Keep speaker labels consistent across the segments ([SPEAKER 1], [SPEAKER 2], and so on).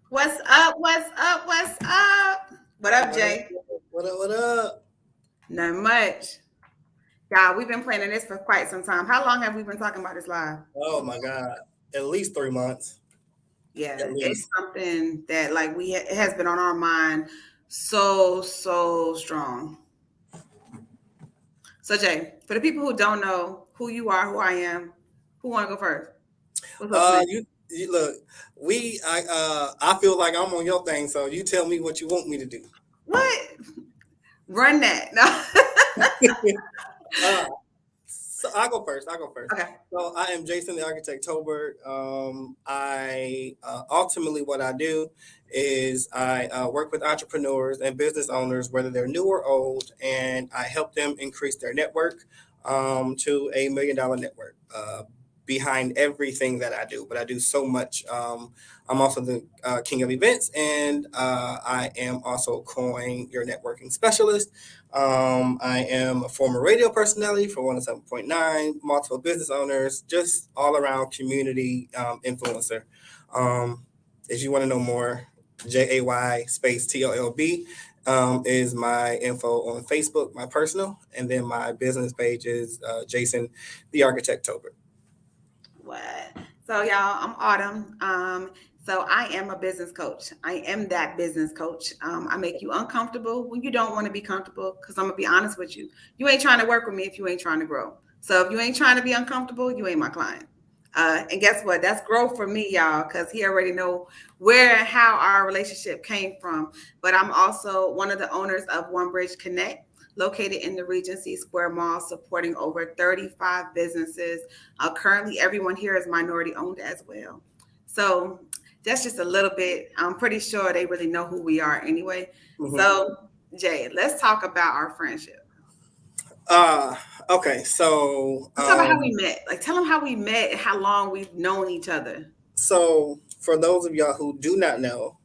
[SPEAKER 1] What's up? What's up? What's up? What up,
[SPEAKER 2] What up?
[SPEAKER 1] Jay?
[SPEAKER 2] What up? What up?
[SPEAKER 1] Not much. God, we've been planning this for quite some time. How long have we been talking about this live?
[SPEAKER 2] Oh my God. At least 3 months.
[SPEAKER 1] Yeah,
[SPEAKER 2] At
[SPEAKER 1] it's
[SPEAKER 2] least.
[SPEAKER 1] something that like it has been on our mind so strong. So Jay, for the people who don't know who you are, who I am, who want to go first? What's up, Snake?
[SPEAKER 2] You look. I feel like I'm on your thing, so you tell me what you want me to do.
[SPEAKER 1] What? Run that. No.
[SPEAKER 2] Uh, so I go first. I go first.
[SPEAKER 1] Okay.
[SPEAKER 2] So I am Jason, the architect Tolbert. I ultimately what I do is I work with entrepreneurs and business owners, whether they're new or old, and I help them increase their network to $1 million network. Behind everything that I do, but I do so much. I'm also the king of events, and I am also Coin, your networking specialist. I am a former radio personality for 107.9, multiple business owners, just all around community influencer. Um, if you want to know more, JAY space TOLB is my info on Facebook, my personal, and then my business page is Jason the Architect Tober.
[SPEAKER 1] What? So y'all, I'm Autumn. So I am a business coach. I am that business coach. I make you uncomfortable when you don't want to be comfortable. Because I'm gonna be honest with you, you ain't trying to work with me if you ain't trying to grow. So if you ain't trying to be uncomfortable, you ain't my client. And guess what? That's growth for me, y'all, because he already know where and how our relationship came from. But I'm also one of the owners of One Bridge Connect, located in the Regency Square Mall, supporting over 35 businesses. Currently, everyone here is minority owned as well. So that's just a little bit. I'm pretty sure they really know who we are anyway.
[SPEAKER 2] Mm-hmm.
[SPEAKER 1] So, Jay, let's talk about our friendship.
[SPEAKER 2] Uh, okay, so
[SPEAKER 1] Let's talk about how we met. Like, tell them how we met and how long we've known each other.
[SPEAKER 2] for those of y'all who do not know,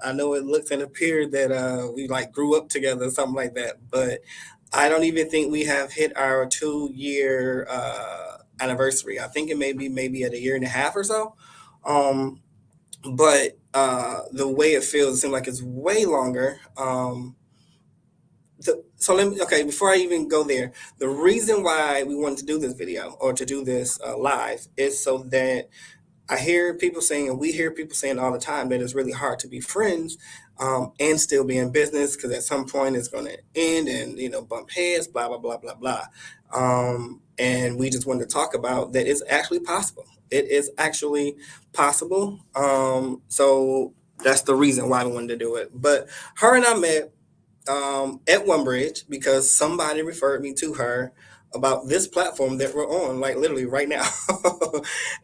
[SPEAKER 2] I know it looks and appears that we like grew up together or something like that, but I don't even think we have hit our 2 year anniversary. I think it may be maybe at a year and a half or so. Um, but the way it feels, it seems like it's way longer. So let me, okay, before I even go there, the reason why we wanted to do this video or to do this live is so that I hear people saying, and we hear people saying all the time that it's really hard to be friends and still be in business because at some point it's going to end and, bump heads, blah, blah, blah, blah, blah. And we just wanted to talk about that it's actually possible. It is actually possible. So that's the reason why we wanted to do it. But her and I met at One Bridge because somebody referred me to her about this platform that we're on, like literally right now.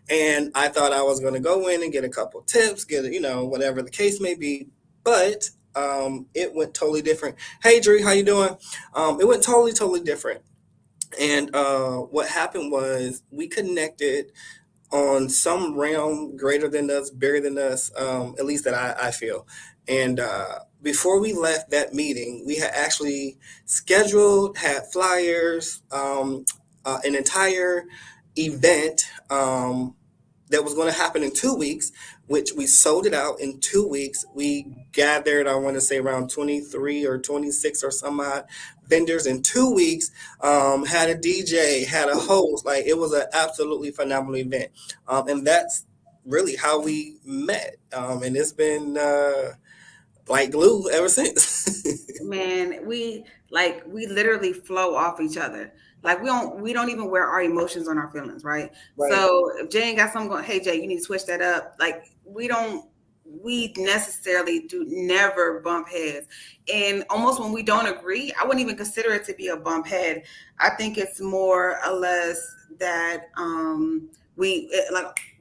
[SPEAKER 2] And I thought I was going to go in and get a couple tips, get whatever the case may be. But it went totally different. Hey, Dree, how you doing? It went totally different. And what happened was we connected on some realm greater than us, bigger than us, at least that I feel. And before we left that meeting, we had actually scheduled, had flyers, an entire event that was going to happen in 2 weeks, which we sold it out in 2 weeks. We gathered, I want to say around 23 or 26 or some odd vendors in 2 weeks, had a DJ, had a host. Like it was an absolutely phenomenal event. And that's really how we met. And it's been like glue ever since.
[SPEAKER 1] Man, we literally flow off each other. Like we don't even wear our emotions on our feelings, right?
[SPEAKER 2] Right.
[SPEAKER 1] So if Jay ain't got something going, hey Jay, you need to switch that up. Like we necessarily do never bump heads. And almost when we don't agree, I wouldn't even consider it to be a bump head. I think it's more or less that we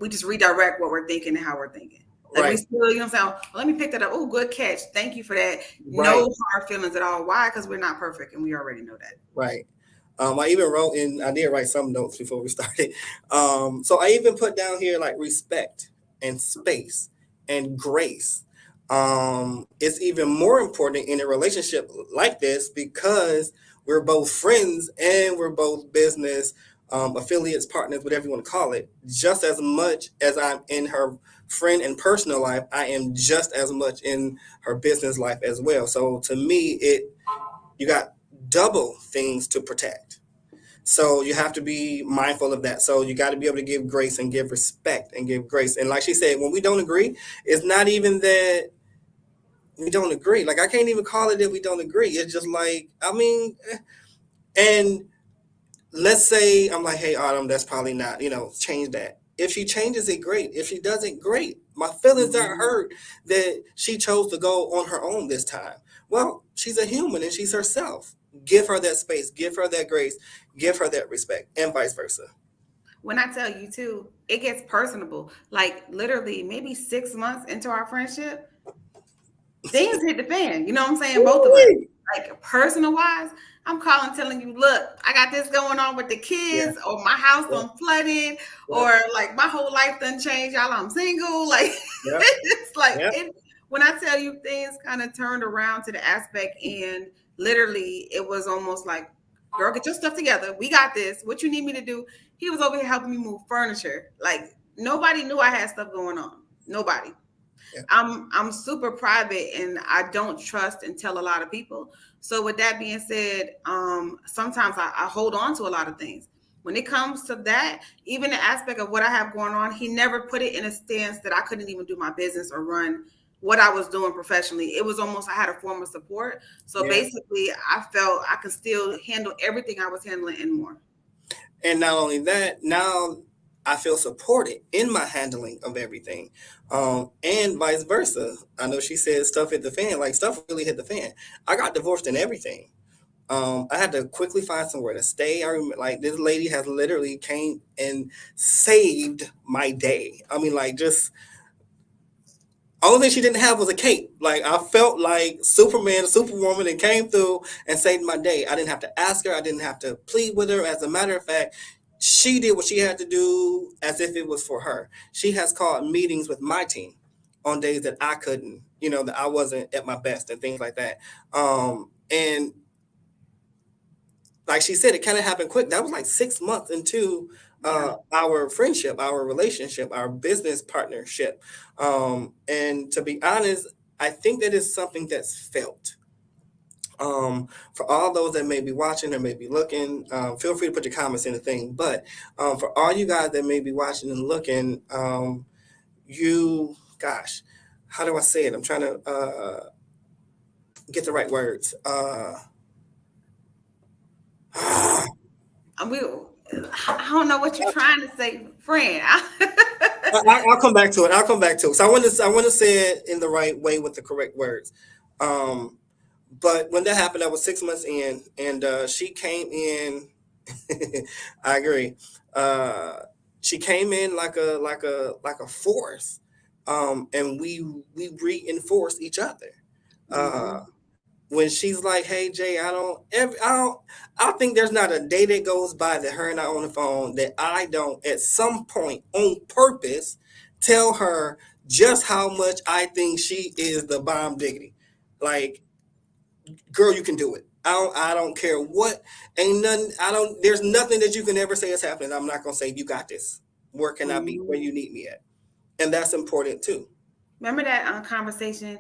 [SPEAKER 1] just redirect what we're thinking and how we're thinking. Like we
[SPEAKER 2] Right.
[SPEAKER 1] still, you know what I'm saying? Well, let me pick that up. Oh, good catch. Thank you for that.
[SPEAKER 2] Right.
[SPEAKER 1] No hard feelings at all. Why? Because we're not perfect and we already know that.
[SPEAKER 2] Right. I even wrote in, I did write some notes before we started. So I even put down here like respect and space and grace. It's even more important in a relationship like this because we're both friends and we're both business. affiliates, partners, whatever you want to call it, just as much as I'm in her friend and personal life, I am just as much in her business life as well. So to me, you got double things to protect. So you have to be mindful of that. So you got to be able to give grace and give respect and give grace. And like she said, when we don't agree, it's not even that we don't agree. Like I can't even call it that we don't agree. It's just like, I mean, and let's say I'm like, hey, Autumn, that's probably not, change that. If she changes it, great. If she doesn't, great. My feelings are
[SPEAKER 1] Mhm.
[SPEAKER 2] hurt that she chose to go on her own this time. Well, she's a human and she's herself. Give her that space, give her that grace, give her that respect, and vice versa.
[SPEAKER 1] When I tell you too, it gets personable. Like literally, maybe 6 months into our friendship, things hit the fan. You know what I'm saying? Both of us.
[SPEAKER 2] Woo-wee.
[SPEAKER 1] Like personal wise, I'm calling telling you, look, I got this going on with the
[SPEAKER 2] Yeah,
[SPEAKER 1] kids, or my house
[SPEAKER 2] yeah,
[SPEAKER 1] done flooded,
[SPEAKER 2] yeah,
[SPEAKER 1] or like my whole life done changed. Y'all, I'm single. Like
[SPEAKER 2] yeah,
[SPEAKER 1] it's like
[SPEAKER 2] yeah,
[SPEAKER 1] it when I tell you things kind of turned around to the aspect, and literally it was almost like, girl, get your stuff together. We got this. What you need me to do? He was over here helping me move furniture. Like nobody knew I had stuff going on. Nobody.
[SPEAKER 2] yeah.
[SPEAKER 1] I'm super private and I don't trust and tell a lot of people. So with that being said, sometimes I hold on to a lot of things. When it comes to that, even the aspect of what I have going on, he never put it in a stance that I couldn't even do my business or run what I was doing professionally. It was almost I had a form of support. So
[SPEAKER 2] Yeah.
[SPEAKER 1] basically, I felt I could still handle everything I was handling and more.
[SPEAKER 2] And not only that, now I feel supported in my handling of everything, and vice versa. I know she said stuff hit the fan, like stuff really hit the fan. I got divorced and everything. I had to quickly find somewhere to stay. I remember, like this lady has literally came and saved my day. I mean, like just only thing she didn't have was a cape. Like I felt like Superman, Superwoman, and came through and saved my day. I didn't have to ask her. I didn't have to plead with her. As a matter of fact, she did what she had to do as if it was for her. She has called meetings with my team on days that I couldn't, that I wasn't at my best and things like that. And like she said, it kind of happened quick. That was like 6 months into
[SPEAKER 1] Yeah.
[SPEAKER 2] our friendship, our relationship, our business partnership. And to be honest, I think that is something that's felt. For all those that may be watching or may be looking, feel free to put your comments in the thing. But for all you guys that may be watching and looking, gosh, how do I say it? I'm trying to get the right words.
[SPEAKER 1] We, I don't know what you're trying to say, friend.
[SPEAKER 2] I'll come back to it. I'll come back to it. So I want to say it in the right way with the correct words. Um, but when that happened, I was 6 months in, and she came in. I agree. Uh, she came in like a force, and we reinforced each other. Uh,
[SPEAKER 1] Mhm.
[SPEAKER 2] when she's like, "Hey Jay, I don't think there's not a day that goes by that her and I on the phone that I don't at some point on purpose tell her just how much I think she is the bomb diggity. Like, girl, you can do it. I don't care what. Ain't nothing. I don't. There's nothing that you can ever say is happening. I'm not gonna say you got this. Where can I be? Where
[SPEAKER 1] Mhm.
[SPEAKER 2] you need me at? And that's important too.
[SPEAKER 1] Remember that conversation?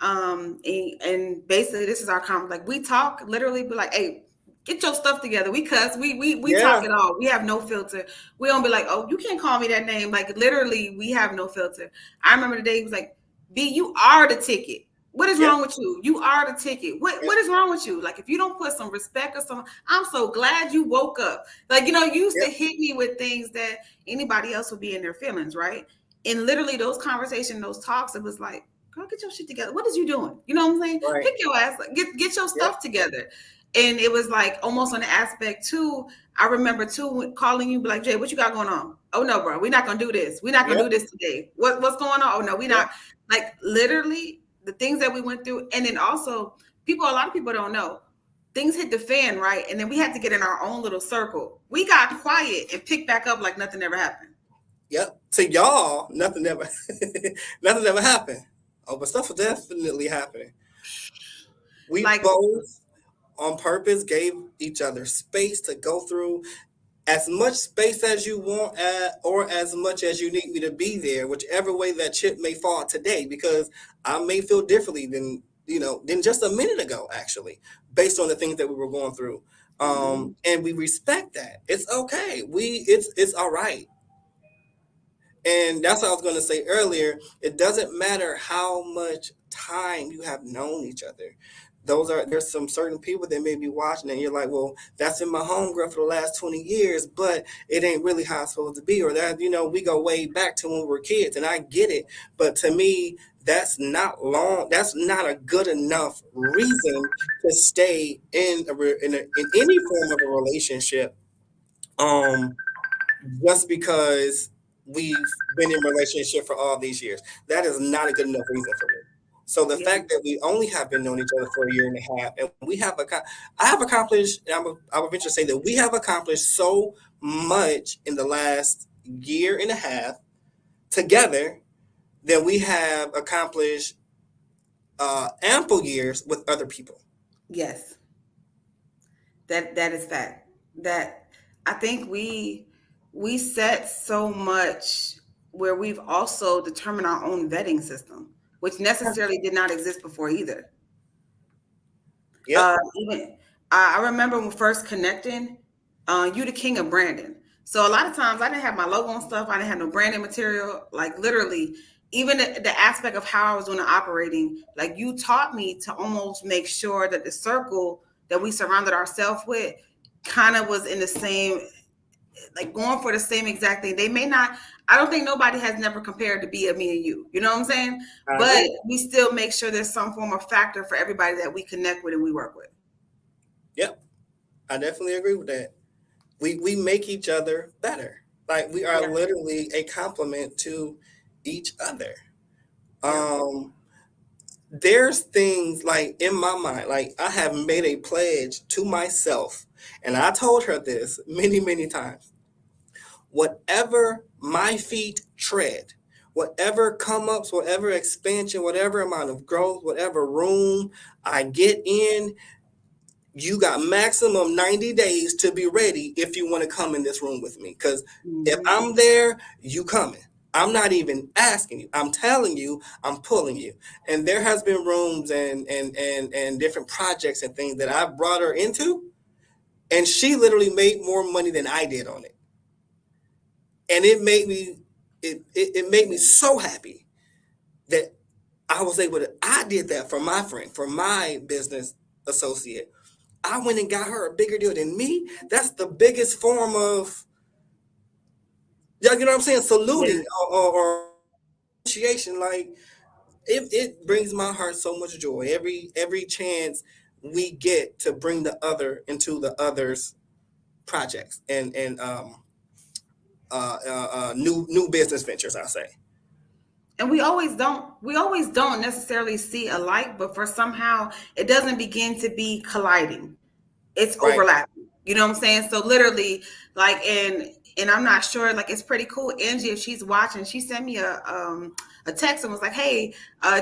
[SPEAKER 1] And basically, this is our like we talk literally, be like, "Hey, get your stuff together." We cuss, we talk
[SPEAKER 2] Yeah.
[SPEAKER 1] it all. We have no filter. We don't be like, "Oh, you can't call me that name." Like literally, we have no filter. I remember the day he was like, "B, you are the ticket. What is
[SPEAKER 2] Yep.
[SPEAKER 1] wrong with you? You are the ticket. What
[SPEAKER 2] Yep.
[SPEAKER 1] is wrong with you? Like if you don't put some respect or something, I'm so glad you woke up. Like you used to
[SPEAKER 2] Yep.
[SPEAKER 1] hit me with things that anybody else would be in their feelings, right? And literally those conversations, those talks, it was like, girl, get your shit together. What is you doing? You know what I'm saying?
[SPEAKER 2] Right.
[SPEAKER 1] Pick your ass, get your
[SPEAKER 2] Yep.
[SPEAKER 1] stuff together. And it was like almost on the aspect too. I remember too calling you, be like, Jay, what you got going on? Oh no, bro, we're not gonna do this. We're not gonna
[SPEAKER 2] Yep.
[SPEAKER 1] do this today. What's going on? Oh no, we
[SPEAKER 2] Yep.
[SPEAKER 1] not like literally the things that we went through. And then also a lot of people don't know. Things hit the fan, right? And then we had to get in our own little circle. We got quiet and picked back up like nothing ever happened.
[SPEAKER 2] Yep. To y'all, nothing ever, nothing ever happened. Oh, but stuff was definitely happening. We
[SPEAKER 1] Like
[SPEAKER 2] both, on purpose, gave each other space to go through. as much space as you want or as much as you need me to be there, whichever way that chip may fall today, because I may feel differently than just a minute ago, actually, based on the things that we were going through. And we respect that. It's okay. It's all right. And that's what I was going to say earlier. It doesn't matter how much time you have known each other. There's some certain people that may be watching and you're like, well, that's in my homegirl for the last 20 years, but it ain't really how it's supposed to be. Or that, we go way back to when we were kids, and I get it. But to me, that's not long. That's not a good enough reason to stay in any form of a relationship. Just because we've been in a relationship for all these years. That is not a good enough reason for me. So the fact that we only have been knowing each other for a year and a half, and I have accomplished, and I would venture to say that we have accomplished so much in the last year and a half together that we have accomplished ample years with other people.
[SPEAKER 1] Yes, that is fact. That I think we set so much where we've also determined our own vetting system, which necessarily did not exist before either.
[SPEAKER 2] Yeah.
[SPEAKER 1] Even I remember when we first connecting, you the king of branding. So a lot of times I didn't have my logo and stuff. I didn't have no branding material. Like literally, even the aspect of how I was doing the operating, like you taught me to almost make sure that the circle that we surrounded ourselves with kind of was in the same, like going for the same exact thing. They may not, I don't think nobody has never compared to be a me and you. You know what I'm saying? But we still make sure there's some form of factor for everybody that we connect with and we work with.
[SPEAKER 2] Yep. I definitely agree with that. We make each other better. Like we are literally a compliment to each other. There's things like in my mind, like I have made a pledge to myself, and I told her this many, many times. Whatever my feet tread, whatever come ups, whatever expansion, whatever amount of growth, whatever room I get in, you got maximum 90 days to be ready if you want to come in this room with me. Because if I'm there, you coming. I'm not even asking you. I'm telling you, I'm pulling you. And there has been rooms and different projects and things that I brought her into, and she literally made more money than I did on it. And it made me so happy that I was able to, I did that for my friend, for my business associate. I went and got her a bigger deal than me. That's the biggest form of, you know what I'm saying, saluting or appreciation. Like it brings my heart so much joy every chance we get to bring the other into the other's projects and new business ventures, I say.
[SPEAKER 1] And we always don't necessarily see alike, but for somehow it doesn't begin to be colliding. It's overlapping. You know what I'm saying? So literally, like, and I'm not sure, like, it's pretty cool. Angie, if she's watching, she sent me a text and was like, hey,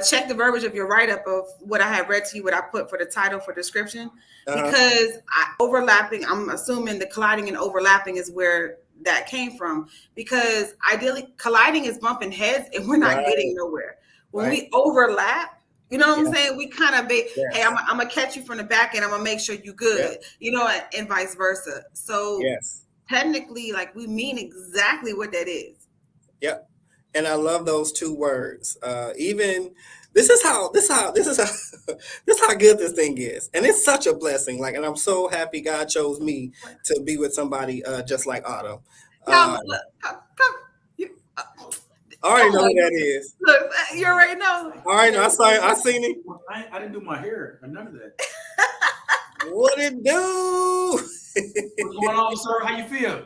[SPEAKER 1] check the verbiage of your write-up of what I had read to you, what I put for the title for description. Because overlapping, I'm assuming the colliding and overlapping is where that came from, because ideally colliding is bumping heads and we're not getting nowhere. When we overlap, you know what I'm saying? We kind of hey, I'm gonna catch you from the back and I'm gonna make sure you good, you know, and vice versa. So technically, like, we mean exactly what that is.
[SPEAKER 2] Yep. And I love those two words. Even this is how good this thing is. And it's such a blessing. Like, and I'm so happy God chose me to be with somebody just like Autumn. I already know who that is.
[SPEAKER 1] Look, you already know.
[SPEAKER 2] All right, I seen him.
[SPEAKER 3] I didn't do my hair or none of that.
[SPEAKER 2] What it do?
[SPEAKER 3] What's going on, sir? How you feel?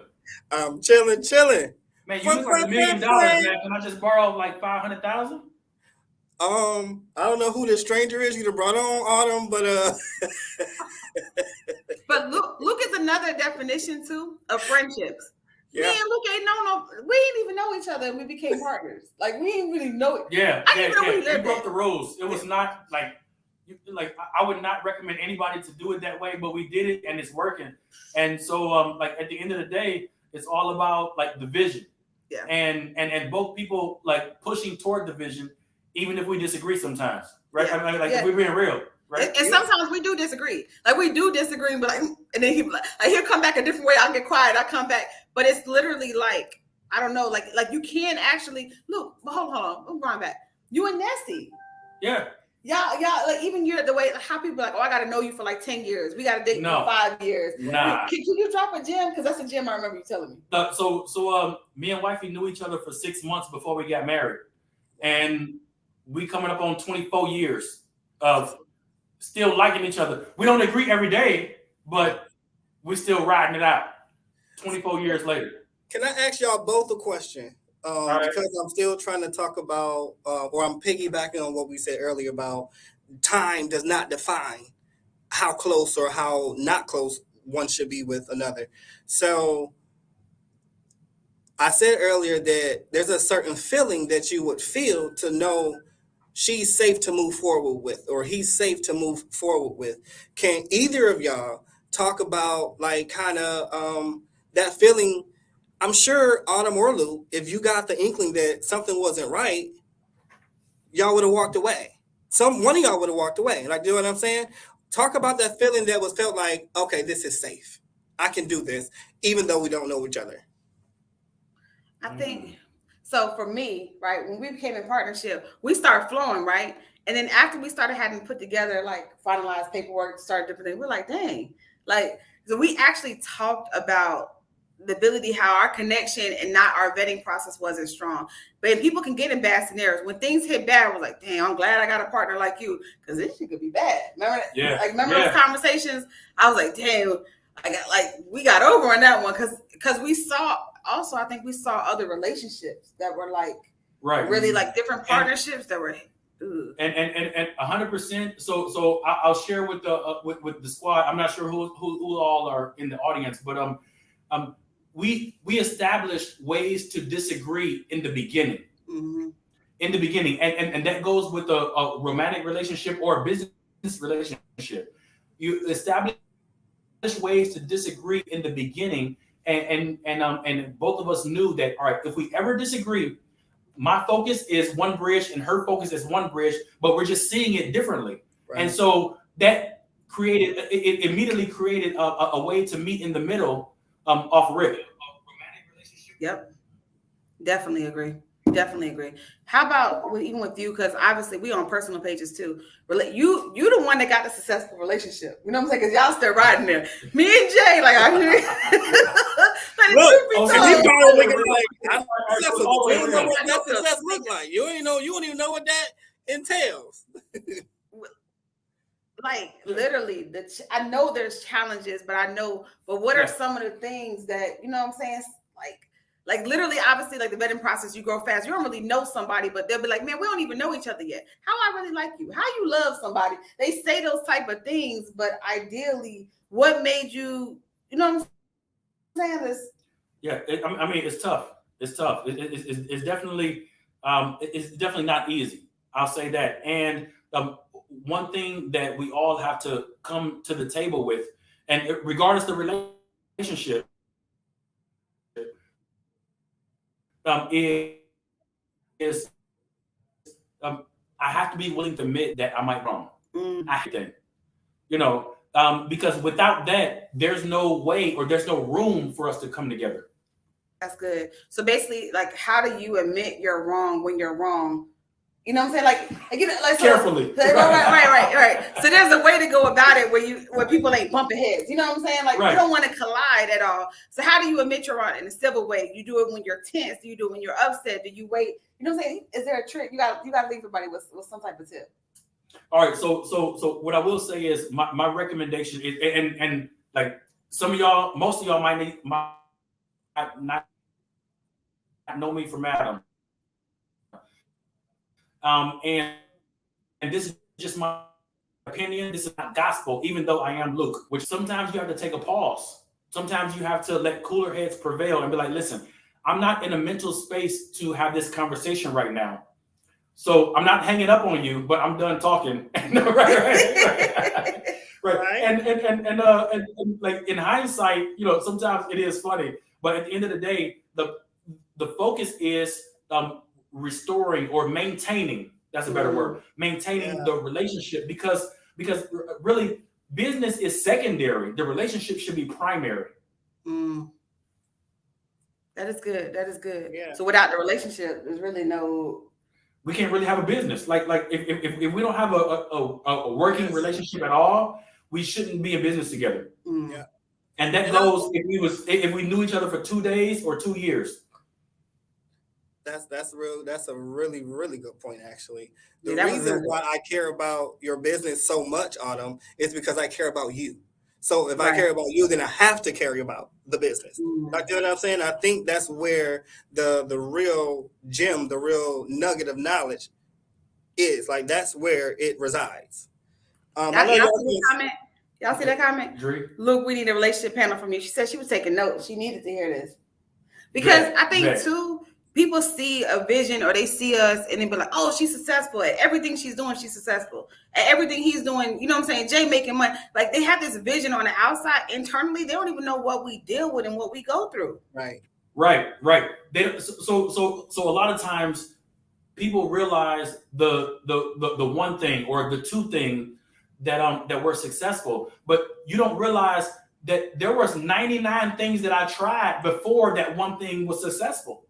[SPEAKER 2] I'm chilling.
[SPEAKER 3] Man, you look like $1 million, man. Can I just borrow like 500,000?
[SPEAKER 2] I don't know who this stranger is you done brought on, Autumn, but
[SPEAKER 1] But look is another definition too of friendships.
[SPEAKER 2] Yeah.
[SPEAKER 1] Man, look, we didn't even know each other and we became partners. Like, we didn't really know it.
[SPEAKER 3] Yeah.
[SPEAKER 1] We
[SPEAKER 3] broke the rules. It was not like I would not recommend anybody to do it that way, but we did it and it's working. And so like at the end of the day, it's all about like the vision.
[SPEAKER 1] Yeah.
[SPEAKER 3] And both people like pushing toward the vision, even if we disagree sometimes, right?
[SPEAKER 1] Yeah.
[SPEAKER 3] I mean, like
[SPEAKER 1] Yeah.
[SPEAKER 3] if we're being real, right?
[SPEAKER 1] And sometimes we do disagree. Like we do disagree, but like, and then he'll come back a different way. I'll get quiet. I come back, but it's literally like, I don't know, like you can actually look. Hold on, I'm going back. You and Nessie.
[SPEAKER 3] Yeah.
[SPEAKER 1] Y'all, like even you're the way how people are like, oh, I gotta know you for like 10 years. We gotta date
[SPEAKER 3] No.
[SPEAKER 1] for 5 years.
[SPEAKER 3] Nah.
[SPEAKER 1] Can you drop a gem? Because that's a gem I remember you telling me.
[SPEAKER 3] So me and wifey knew each other for 6 months before we got married, and we coming up on 24 years of still liking each other. We don't agree every day, but we're still riding it out. 24 years later.
[SPEAKER 2] Can I ask y'all both a question?
[SPEAKER 3] right.
[SPEAKER 2] Because I'm still trying to talk about, or I'm piggybacking on what we said earlier about time does not define how close or how not close one should be with another. So I said earlier that there's a certain feeling that you would feel to know she's safe to move forward with, or he's safe to move forward with. Can either of y'all talk about like kind of that feeling? I'm sure Autumn or Lou, if you got the inkling that something wasn't right, y'all would have walked away. One of y'all would have walked away. Like, you know what I'm saying? Talk about that feeling that was felt like, okay, this is safe. I can do this, even though we don't know each other.
[SPEAKER 1] I think so. For me, right, when we became in partnership, we started flowing, right, and then after we started having to put together like finalized paperwork, start different things, we're like, dang, like so we actually talked about the ability how our connection and not our vetting process wasn't strong. But people can get in bad scenarios. When things hit bad, we're like, dang, I'm glad I got a partner like you, because this shit could be bad. Remember?
[SPEAKER 3] Yeah.
[SPEAKER 1] Like remember those conversations? I was like, damn, we got over on that one because we saw also, I think we saw other relationships that were like really like different partnerships that were
[SPEAKER 3] and 100%. So I'll share with the with the squad. I'm not sure who all are in the audience, but we established ways to disagree in the beginning.
[SPEAKER 1] Mm-hmm.
[SPEAKER 3] In the beginning, and that goes with a romantic relationship or a business relationship. You establish ways to disagree in the beginning, and both of us knew that, all right, if we ever disagree, my focus is one bridge and her focus is one bridge, but we're just seeing it differently. Right. And so that immediately created a way to meet in the middle off rip.
[SPEAKER 1] Yep. Definitely agree. How about even with you? Because obviously we on personal pages too. You the one that got the successful relationship. You know what I'm saying? Because y'all still riding there. Me and Jay, like I hear.
[SPEAKER 2] You don't know what that success look like. You don't even know what that entails.
[SPEAKER 1] Like literally, I know there's challenges, but what are some of the things that, you know what I'm saying? Like literally, obviously, like the vetting process, you grow fast. You don't really know somebody, but they'll be like, man, we don't even know each other yet. How I really like you, how you love somebody. They say those type of things, but ideally, what made you, you know what I'm saying?
[SPEAKER 3] Yeah, I mean, it's tough. It's tough. It's definitely not easy. I'll say that. And one thing that we all have to come to the table with, and regardless of the relationship, is I have to be willing to admit that I might be wrong. I think, because without that, there's no way or there's no room for us to come together.
[SPEAKER 1] That's good. So basically, like, how do you admit you're wrong when you're wrong? You know what I'm saying? Like
[SPEAKER 3] Carefully.
[SPEAKER 1] Right. So there's a way to go about it where people ain't bumping heads. You know what I'm saying? Like you don't want to collide at all. So how do you admit you're wrong in a civil way? You do it when you're tense. Do you do it when you're upset? Do you wait? You know what I'm saying? Is there a trick? You got to leave everybody with some type of tip.
[SPEAKER 3] All right. So what I will say is my recommendation is, and like most of y'all might not know me from Adam. And this is just my opinion. This is not gospel, even though I am Luke, which sometimes you have to take a pause. Sometimes you have to let cooler heads prevail and be like, listen, I'm not in a mental space to have this conversation right now. So I'm not hanging up on you, but I'm done talking. Right. And like in hindsight, sometimes it is funny, but at the end of the day, the focus is restoring or maintaining. That's a better word. Maintaining the relationship because really business is secondary. The relationship should be primary.
[SPEAKER 1] That is good. That is good.
[SPEAKER 2] Yeah.
[SPEAKER 1] So without the relationship, there's really no.
[SPEAKER 3] We can't really have a business. Like if we don't have a working relationship at all, we shouldn't be in business together.
[SPEAKER 2] Yeah.
[SPEAKER 3] And that goes if we knew each other for 2 days or 2 years.
[SPEAKER 2] That's a really, really good point, actually. The
[SPEAKER 1] Yeah,
[SPEAKER 2] reason why I care about your business so much, Autumn, is because I care about you. So if I care about you, then I have to care about the business. Like, you know what I'm saying? I think that's where the real gem, the real nugget of knowledge is. Like, that's where it resides.
[SPEAKER 1] Y'all see that comment?
[SPEAKER 3] Dree?
[SPEAKER 1] Luke, we need a relationship panel from you. She said she was taking notes. She needed to hear this. Because I think, too, people see a vision or they see us and they be like, oh, she's successful at everything she's doing. She's successful at everything he's doing. You know what I'm saying? Jay making money. Like they have this vision on the outside. Internally, they don't even know what we deal with and what we go through.
[SPEAKER 2] Right.
[SPEAKER 3] So a lot of times people realize the one thing or the two thing that we're successful, but you don't realize that there was 99 things that I tried before that one thing was successful.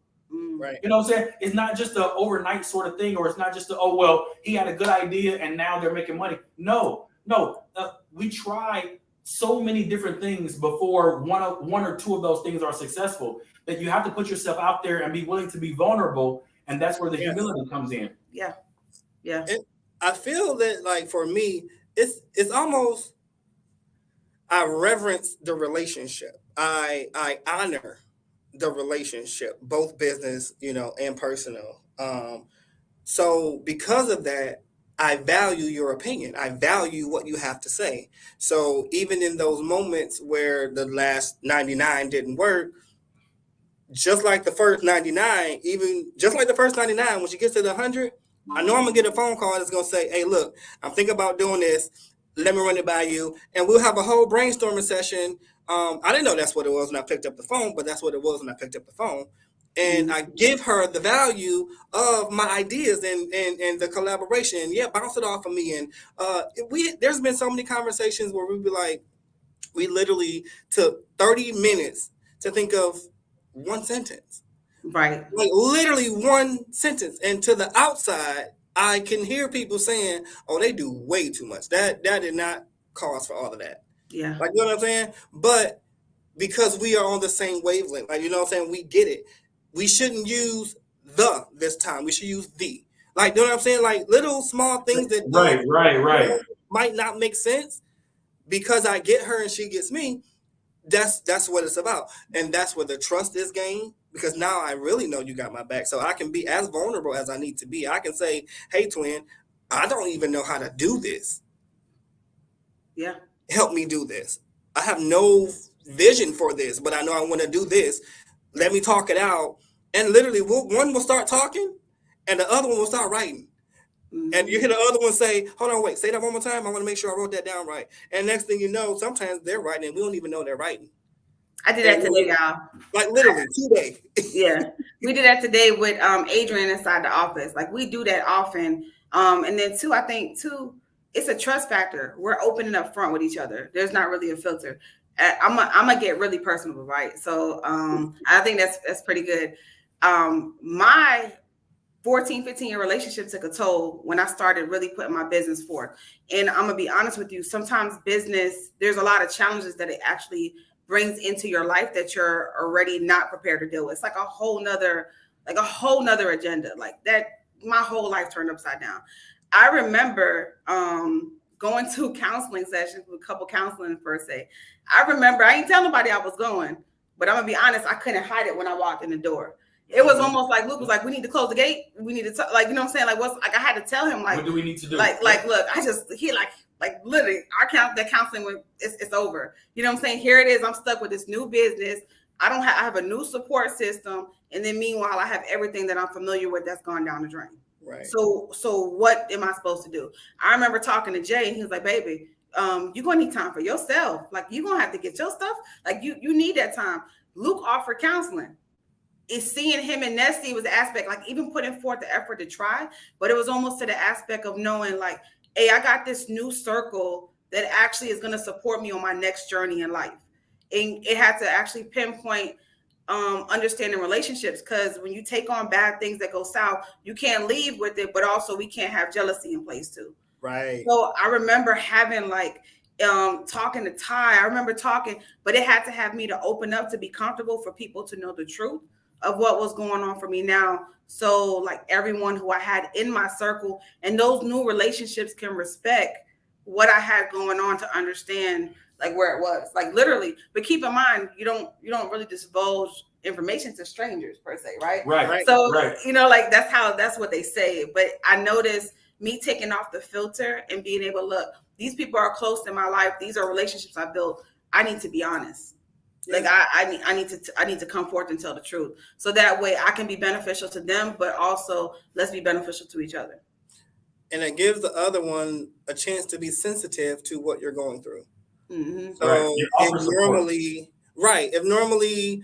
[SPEAKER 2] Right.
[SPEAKER 3] You know what I'm saying? It's not just an overnight sort of thing, or it's not just he had a good idea and now they're making money. No. We tried so many different things before one or two of those things are successful, that you have to put yourself out there and be willing to be vulnerable. And that's where the humility comes in.
[SPEAKER 1] Yeah.
[SPEAKER 2] I feel that, like, for me, it's almost, I reverence the relationship. I honor the relationship, both business, and personal. So because of that, I value your opinion. I value what you have to say. So even in those moments where the last 99 didn't work, just like the first 99, when she gets to the 100, I know I'm gonna get a phone call that's gonna say, hey, look, I'm thinking about doing this. Let me run it by you. And we'll have a whole brainstorming session. I didn't know that's what it was when I picked up the phone, but that's what it was when I picked up the phone. And I give her the value of my ideas and the collaboration. Yeah, bounce it off of me. And there's been so many conversations where we'd be like, we literally took 30 minutes to think of one sentence.
[SPEAKER 1] Right.
[SPEAKER 2] Like literally one sentence. And to the outside, I can hear people saying, oh, they do way too much. That did not cause for all of that.
[SPEAKER 1] Yeah.
[SPEAKER 2] Like, you know what I'm saying? But because we are on the same wavelength, like, you know what I'm saying? We get it. We shouldn't use the this time. We should use the. Like, you know what I'm saying? Like little small things that
[SPEAKER 3] right
[SPEAKER 2] might not make sense, because I get her and she gets me. That's what it's about. And that's where the trust is gained, because now I really know you got my back. So I can be as vulnerable as I need to be. I can say, hey, twin, I don't even know how to do this.
[SPEAKER 1] Yeah.
[SPEAKER 2] Help me do this. I have no vision for this, but I know I want to do this. Let me talk it out. And literally one will start talking and the other one will start writing. And you hear the other one say, hold on, wait, say that one more time. I want to make sure I wrote that down right. And next thing you know, sometimes they're writing and we don't even know they're writing.
[SPEAKER 1] I did that today, y'all.
[SPEAKER 2] Like literally today.
[SPEAKER 1] Yeah. We did that today with Adrian inside the office. Like we do that often. And then I think it's a trust factor. We're opening up front with each other. There's not really a filter. I'm gonna get really personal, right? So I think that's pretty good. My 14-15-year relationship took a toll when I started really putting my business forth. And I'm gonna be honest with you, sometimes business, there's a lot of challenges that it actually brings into your life that you're already not prepared to deal with. It's like a whole nother agenda. Like that, my whole life turned upside down. I remember going to counseling sessions with a couple counseling first day. I remember I ain't telling nobody I was going, but I'm gonna be honest, I couldn't hide it when I walked in the door. It was almost like Luke was like, we need to close the gate. We need to like, you know what I'm saying? Like, I had to tell him, like,
[SPEAKER 3] what do we need to do?
[SPEAKER 1] Like, look, like literally the counseling went, it's over. You know what I'm saying? Here it is. I'm stuck with this new business. I have a new support system. And then meanwhile, I have everything that I'm familiar with that's gone down the drain.
[SPEAKER 2] Right.
[SPEAKER 1] So what am I supposed to do? I remember talking to Jay, and he was like, "Baby, you're gonna need time for yourself. Like you're gonna have to get your stuff. Like you need that time." Luke offered counseling. It's seeing him and Nessie was the aspect, like even putting forth the effort to try, but it was almost to the aspect of knowing, like, hey, I got this new circle that actually is gonna support me on my next journey in life. And it had to actually pinpoint understanding relationships, because when you take on bad things that go south, you can't leave with it, but also we can't have jealousy in place too.
[SPEAKER 2] Right.
[SPEAKER 1] So I remember having like talking to Ty. I remember talking, but it had to have me to open up to be comfortable for people to know the truth of what was going on for me now. So like everyone who I had in my circle and those new relationships can respect what I had going on, to understand like where it was, like literally. But keep in mind, you don't really divulge information to strangers per se, right?
[SPEAKER 3] Right.
[SPEAKER 1] So
[SPEAKER 3] Right.
[SPEAKER 1] like that's what they say. But I noticed me taking off the filter and being able to look, these people are close in my life. These are relationships I built. I need to be honest. Like I need to come forth and tell the truth, so that way I can be beneficial to them, but also let's be beneficial to each other.
[SPEAKER 2] And it gives the other one a chance to be sensitive to what you're going through.
[SPEAKER 1] Mm-hmm.
[SPEAKER 2] So
[SPEAKER 3] Right. You offer support.
[SPEAKER 2] if normally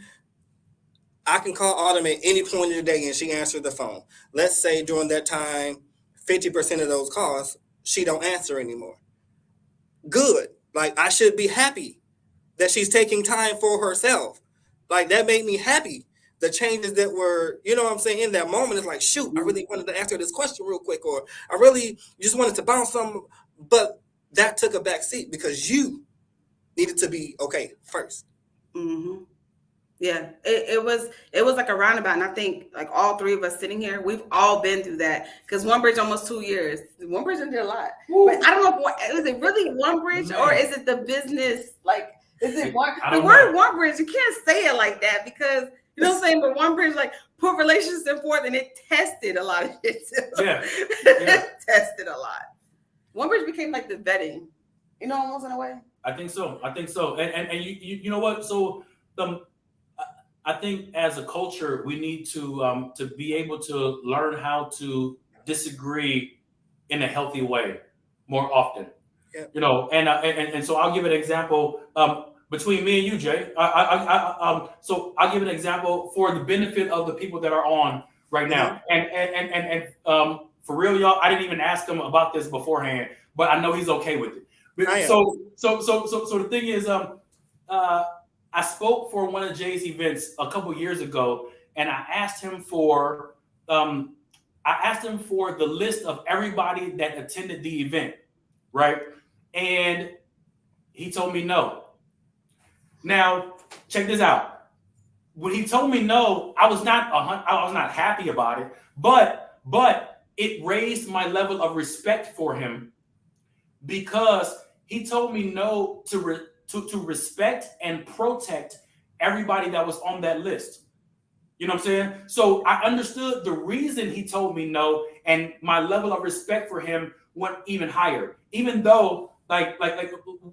[SPEAKER 2] I can call Autumn at any point in the day and she answered the phone. Let's say during that time, 50% of those calls, she don't answer anymore. Good. Like I should be happy that she's taking time for herself. Like that made me happy. The changes that were, you know what I'm saying, in that moment, it's like, shoot, I really wanted to answer this question real quick, or I really just wanted to bounce some, but that took a back seat because you needed to be okay first.
[SPEAKER 1] Mm-hmm. Yeah, it was like a roundabout, and I think like all three of us sitting here, we've all been through that. Because One Bridge almost 2 years. One Bridge did a lot, but I don't know if is it really One Bridge or is it the business? Like, is it one? The word One Bridge, you can't say it like that because you know what I'm saying. But One Bridge like put relationships forth, and it tested a lot of shit.
[SPEAKER 3] Yeah.
[SPEAKER 1] Tested a lot. One Bridge became like the vetting, you know, almost in a way.
[SPEAKER 3] I think so. And you know what? So I think as a culture, we need to be able to learn how to disagree in a healthy way more often.
[SPEAKER 2] Yeah.
[SPEAKER 3] You know, and so I'll give an example between me and you, Jay. So I'll give an example for the benefit of the people that are on right now. And for real, y'all, I didn't even ask him about this beforehand, but I know he's okay with it. So the thing is, I spoke for one of Jay's events a couple years ago, and I asked him for the list of everybody that attended the event, right? And he told me no. Now, check this out. When he told me no, I was not happy about it, but it raised my level of respect for him because he told me no to respect and protect everybody that was on that list. You know what I'm saying? So I understood the reason he told me no, and my level of respect for him went even higher. Even though like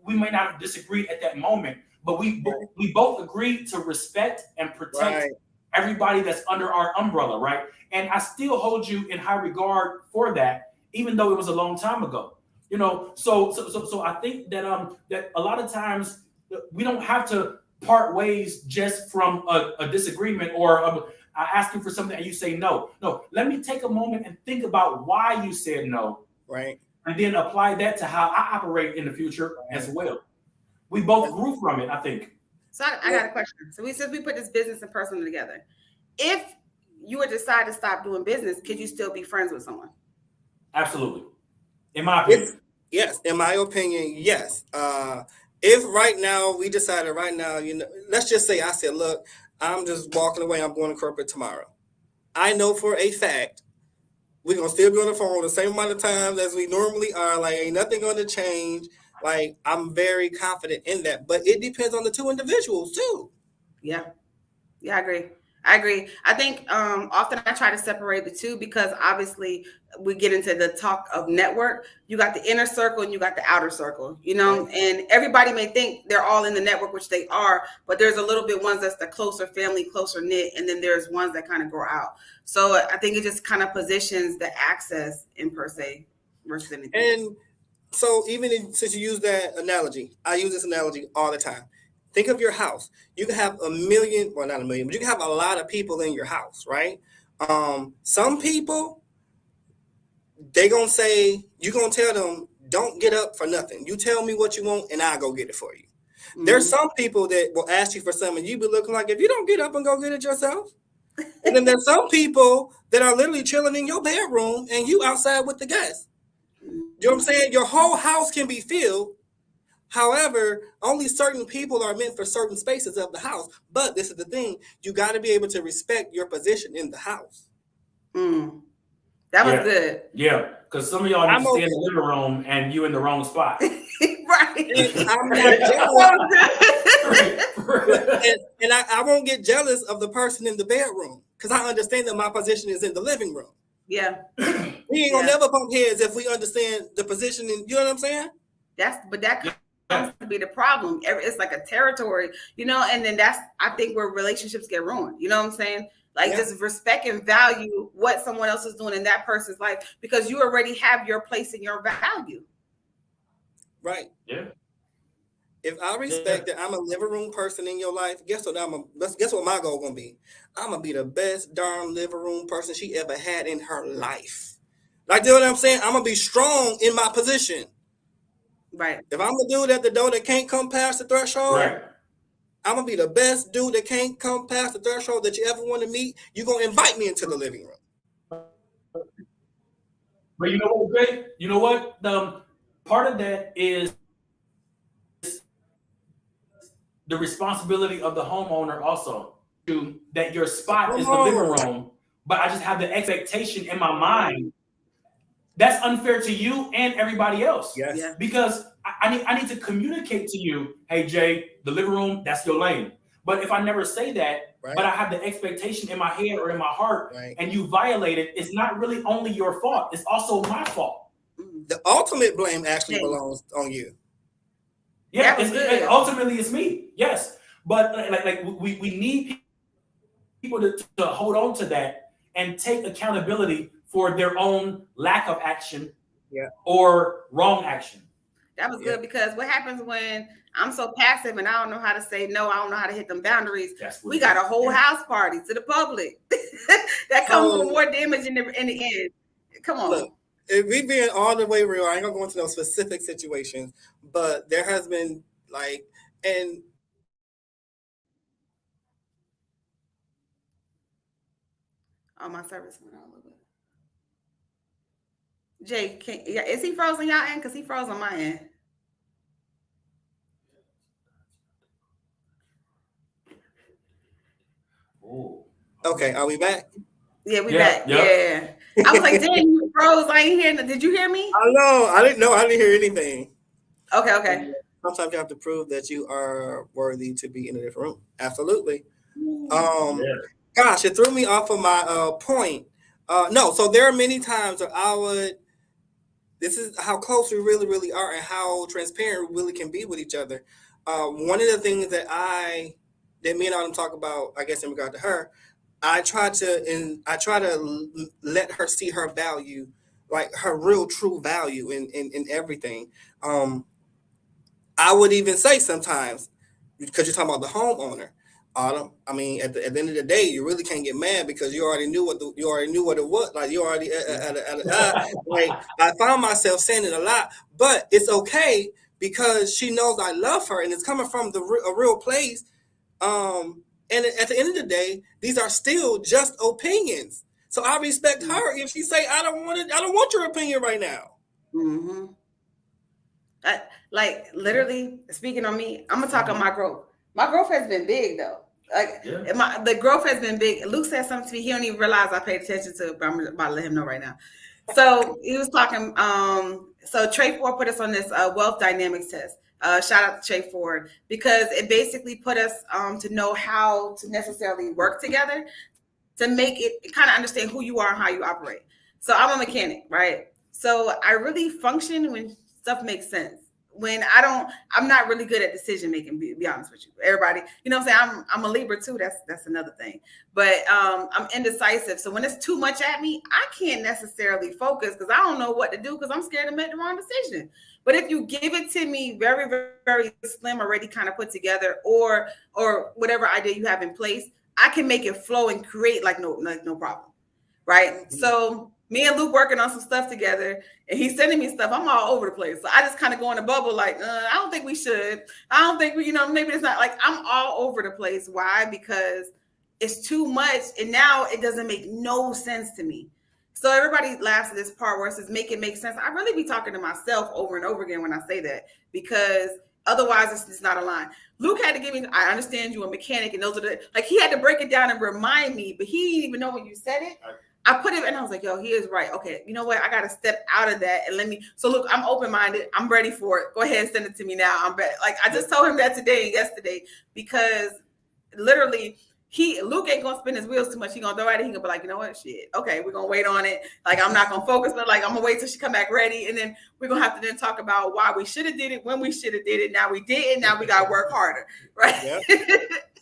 [SPEAKER 3] we may not have disagreed at that moment, but we both agreed to respect and protect everybody that's under our umbrella, right? And I still hold you in high regard for that, even though it was a long time ago. You know, so I think that that a lot of times we don't have to part ways just from a disagreement or I ask you for something and you say no. No, let me take a moment and think about why you said no.
[SPEAKER 2] Right.
[SPEAKER 3] And then apply that to how I operate in the future as well. We both grew from it, I think.
[SPEAKER 1] So I got a question. So we put this business and personal together. If you would decide to stop doing business, could you still be friends with someone?
[SPEAKER 3] Absolutely. In my opinion.
[SPEAKER 2] Yes. In my opinion, yes. If right now we decided right now, you know, let's just say I said, look, I'm just walking away. I'm going to corporate tomorrow. I know for a fact we're going to still be on the phone the same amount of times as we normally are. Like, ain't nothing going to change. Like, I'm very confident in that. But it depends on the two individuals, too.
[SPEAKER 1] Yeah. Yeah, I agree. I agree. I think often I try to separate the two because obviously we get into the talk of network. You got the inner circle and you got the outer circle, you know,
[SPEAKER 2] Right.
[SPEAKER 1] and everybody may think they're all in the network, which they are, but there's a little bit ones that's the closer family, closer knit, and then there's ones that kind of grow out. So I think it just kind of positions the access in per se versus anything.
[SPEAKER 2] And so since you use that analogy, I use this analogy all the time. Think of your house. You can have a million, well, not a million, but you can have a lot of people in your house, right? Some people, they gonna say, you gonna tell them, don't get up for nothing. You tell me what you want and I'll go get it for you.
[SPEAKER 1] Mhm.
[SPEAKER 2] There's some people that will ask you for something, you be looking like, if you don't get up and go get it yourself. And then there's some people that are literally chilling in your bedroom and you outside with the guests. You know what I'm saying? Your whole house can be filled. However, only certain people are meant for certain spaces of the house. But this is the thing, you got to be able to respect your position in the house.
[SPEAKER 1] Mm. That was
[SPEAKER 3] Yeah.
[SPEAKER 1] good.
[SPEAKER 3] Yeah, because some of y'all need
[SPEAKER 2] I'm
[SPEAKER 3] to stay in the living room and you in the wrong spot.
[SPEAKER 1] Right.
[SPEAKER 2] And I'm not jealous. And I won't get jealous of the person in the bedroom because I understand that my position is in the living room.
[SPEAKER 1] Yeah.
[SPEAKER 2] We ain't gonna never bump heads if we understand the position in, you know what I'm saying?
[SPEAKER 1] That comes to be the problem. It's like a territory, you know, and then that's, I think, where relationships get ruined. You know what I'm saying? Like, just respect and value what someone else is doing in that person's life because you already have your place and your value.
[SPEAKER 2] Right.
[SPEAKER 3] Yeah.
[SPEAKER 2] If I respect that I'm a living room person in your life, guess what guess what my goal gonna be? I'm gonna be the best darn living room person she ever had in her life. Like, you know what I'm saying? I'm gonna be strong in my position.
[SPEAKER 1] Right.
[SPEAKER 2] If I'm a dude at the door that can't come past the threshold,
[SPEAKER 3] Right.
[SPEAKER 2] I'm gonna be the best dude that can't come past the threshold that you ever want to meet. You're gonna invite me into the living room.
[SPEAKER 3] But you know what, Jay? You know what? Part of that is the responsibility of the homeowner also, that your spot is the living room, but I just have the expectation in my mind. That's unfair to you and everybody else.
[SPEAKER 2] Yes.
[SPEAKER 1] Yeah.
[SPEAKER 3] Because I need to communicate to you, hey Jay, the living room, that's your lane. But if I never say that,
[SPEAKER 2] Right.
[SPEAKER 3] but I have the expectation in my head or in my heart,
[SPEAKER 2] Right.
[SPEAKER 3] and you violate it, it's not really only your fault. It's also my fault.
[SPEAKER 2] The ultimate blame actually belongs on you.
[SPEAKER 3] Yeah,
[SPEAKER 1] That was good.
[SPEAKER 3] ultimately it's me. Yes, but like we need people to hold on to that and take accountability for their own lack of action, or wrong action.
[SPEAKER 1] That was good because what happens when I'm so passive and I don't know how to say no, I don't know how to hit them boundaries. We got a whole house party to the public. That comes with more damage in the end. Come on.
[SPEAKER 2] Look, if we being all the way real, I ain't gonna go into no specific situations, but there has been and
[SPEAKER 1] oh, my service went out a little bit. Jay, is he frozen y'all end? Because he froze on my end.
[SPEAKER 3] Ooh.
[SPEAKER 2] Okay, are we back?
[SPEAKER 1] Yeah, we back. Yeah. I was like, dang, you froze. I ain't hearing. Did you hear me?
[SPEAKER 2] I know. I didn't hear anything.
[SPEAKER 1] Okay.
[SPEAKER 2] Sometimes you have to prove that you are worthy to be in a different room. Absolutely. Gosh, it threw me off of my point. No, so there are many times where this is how close we really, really are and how transparent we really can be with each other. One of the things that me and Autumn talk about, I guess in regard to her, I try to let her see her value, like her real true value in everything. I would even say sometimes, because you're talking about the homeowner, Autumn, I mean, at the end of the day, you really can't get mad because you already knew what it was. Like you already like I found myself saying it a lot, but it's okay because she knows I love her and it's coming from a real place. And at the end of the day, these are still just opinions. So I respect her if she say, I don't want your opinion right now.
[SPEAKER 1] Mm-hmm. Like literally speaking on me, I'm gonna talk on my growth. My growth has been big though. Like the growth has been big. Luke said something to me he don't even realize I paid attention to it, but I'm about to let him know right now. So he was talking. So Trey Ford put us on this wealth dynamics test. Shout out to Trey Ford because it basically put us to know how to necessarily work together. to make it kind of understand who you are and how you operate. So I'm a mechanic, right? So I really function when stuff makes sense. When I'm not really good at decision making, be honest with you. Everybody, you know what I'm saying? I'm a Libra too. That's another thing. But I'm indecisive. So when it's too much at me, I can't necessarily focus because I don't know what to do because I'm scared to make the wrong decision. But if you give it to me very, very, very slim, already kind of put together, or whatever idea you have in place, I can make it flow and create like no problem. Right. Mm-hmm. So me and Luke working on some stuff together, and he's sending me stuff. I'm all over the place. So I just kind of go in a bubble like, I don't think we should. I don't think we, maybe it's not, like, I'm all over the place. Why? Because it's too much. And now it doesn't make no sense to me. So everybody laughs at this part where it says make it make sense. I really be talking to myself over and over again when I say that, because otherwise it's just not aligned. Luke had to give me, I understand you a mechanic, and those are like, he had to break it down and remind me, but he didn't even know when you said it. I put it and I was like, yo, he is right. Okay, you know what? I got to step out of that and so look, I'm open-minded. I'm ready for it. Go ahead and send it to me now. I'm ready. Like, I just told him that today and yesterday, because literally Luke ain't going to spin his wheels too much. He going to throw at it. He going to be like, you know what? Shit. Okay, we're going to wait on it. Like, I'm not going to focus, but like, I'm going to wait till she come back ready. And then we're going to have to then talk about why we should have did it, when we should have did it. Now we didn't. Now we got to work harder. Right. Yep.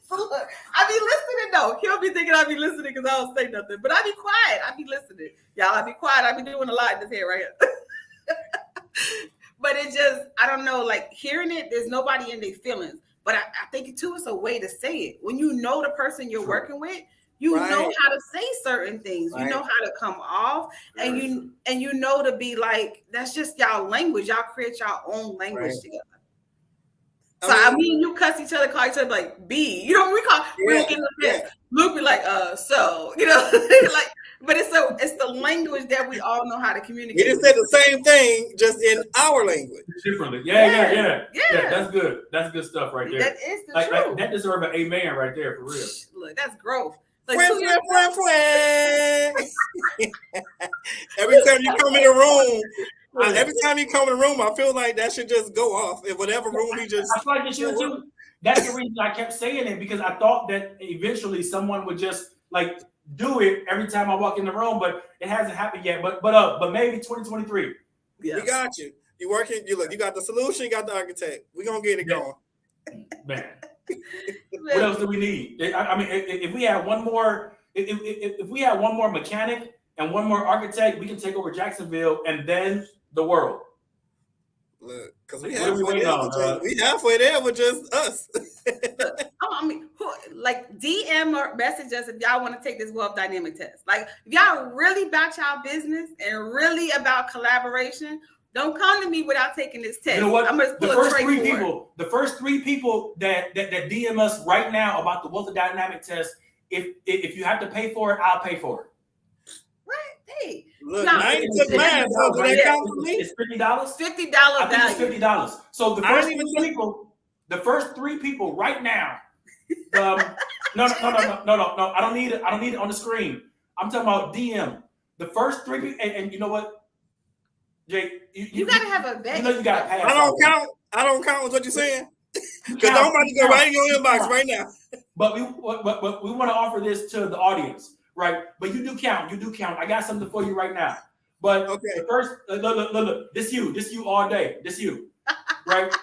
[SPEAKER 1] So look, I be listening though. He'll be thinking I be listening because I don't say nothing, but I be quiet. I be listening. Y'all, I be quiet. I be doing a lot in this head right here. But it just, I don't know, like hearing it, there's nobody in their feelings. But I think too, it's a way to say it. When you know the person you're working with, you know how to say certain things. You know how to come off, and you know to be like, that's just y'all language. Y'all create y'all own language together. So I mean, you cuss each other, call each other like B. You know, we don't get this. Luke be like, so, like, but it's the language that we all know how to communicate.
[SPEAKER 2] We just said the same thing, just in our language.
[SPEAKER 3] Differently. Yeah. That's good. That's good stuff right there.
[SPEAKER 1] That is the
[SPEAKER 3] truth.
[SPEAKER 1] Like,
[SPEAKER 3] that deserves an amen right there, for real.
[SPEAKER 1] Look, that's growth. Like,
[SPEAKER 2] friend. Every time you come in the room, I feel like that should just go off in whatever room we just.
[SPEAKER 3] I feel like it should too. That's the reason I kept saying it, because I thought that eventually someone would just like do it every time I walk in the room, but it hasn't happened yet. But maybe 2023.
[SPEAKER 2] Yeah. We got you. You working? You got the solution. You got the architect. We're gonna get it going.
[SPEAKER 3] Man. What else do we need? I mean, if we had one more, if we had one more mechanic and one more architect, we can take over Jacksonville and then the world.
[SPEAKER 2] Look, because we halfway there with just us.
[SPEAKER 1] I mean, like DM or message us if y'all want to take this wealth dynamic test. Like, if y'all really about y'all business and really about collaboration, don't come to me without taking this test.
[SPEAKER 3] You know what?
[SPEAKER 1] I'm gonna
[SPEAKER 3] the first three people that DM us right now about the wealth dynamic test, if you have to pay for it, I'll pay for it.
[SPEAKER 1] Right? Hey,
[SPEAKER 2] look, I ain't took mine, so do that count for me?
[SPEAKER 3] It's $50.
[SPEAKER 1] $50
[SPEAKER 3] I think it's $50. So the first three people right now. No. I don't need it. I don't need it on the screen. I'm talking about DM. The first three people, and you know what, Jake,
[SPEAKER 1] you gotta have a bet.
[SPEAKER 3] You know you gotta pass.
[SPEAKER 2] I don't count with what you're saying. Because I'm about to go right in your inbox right now. But we
[SPEAKER 3] want to offer this to the audience. Right, but you do count. I got something for you right now. But the first, look, this you all day. This you, right?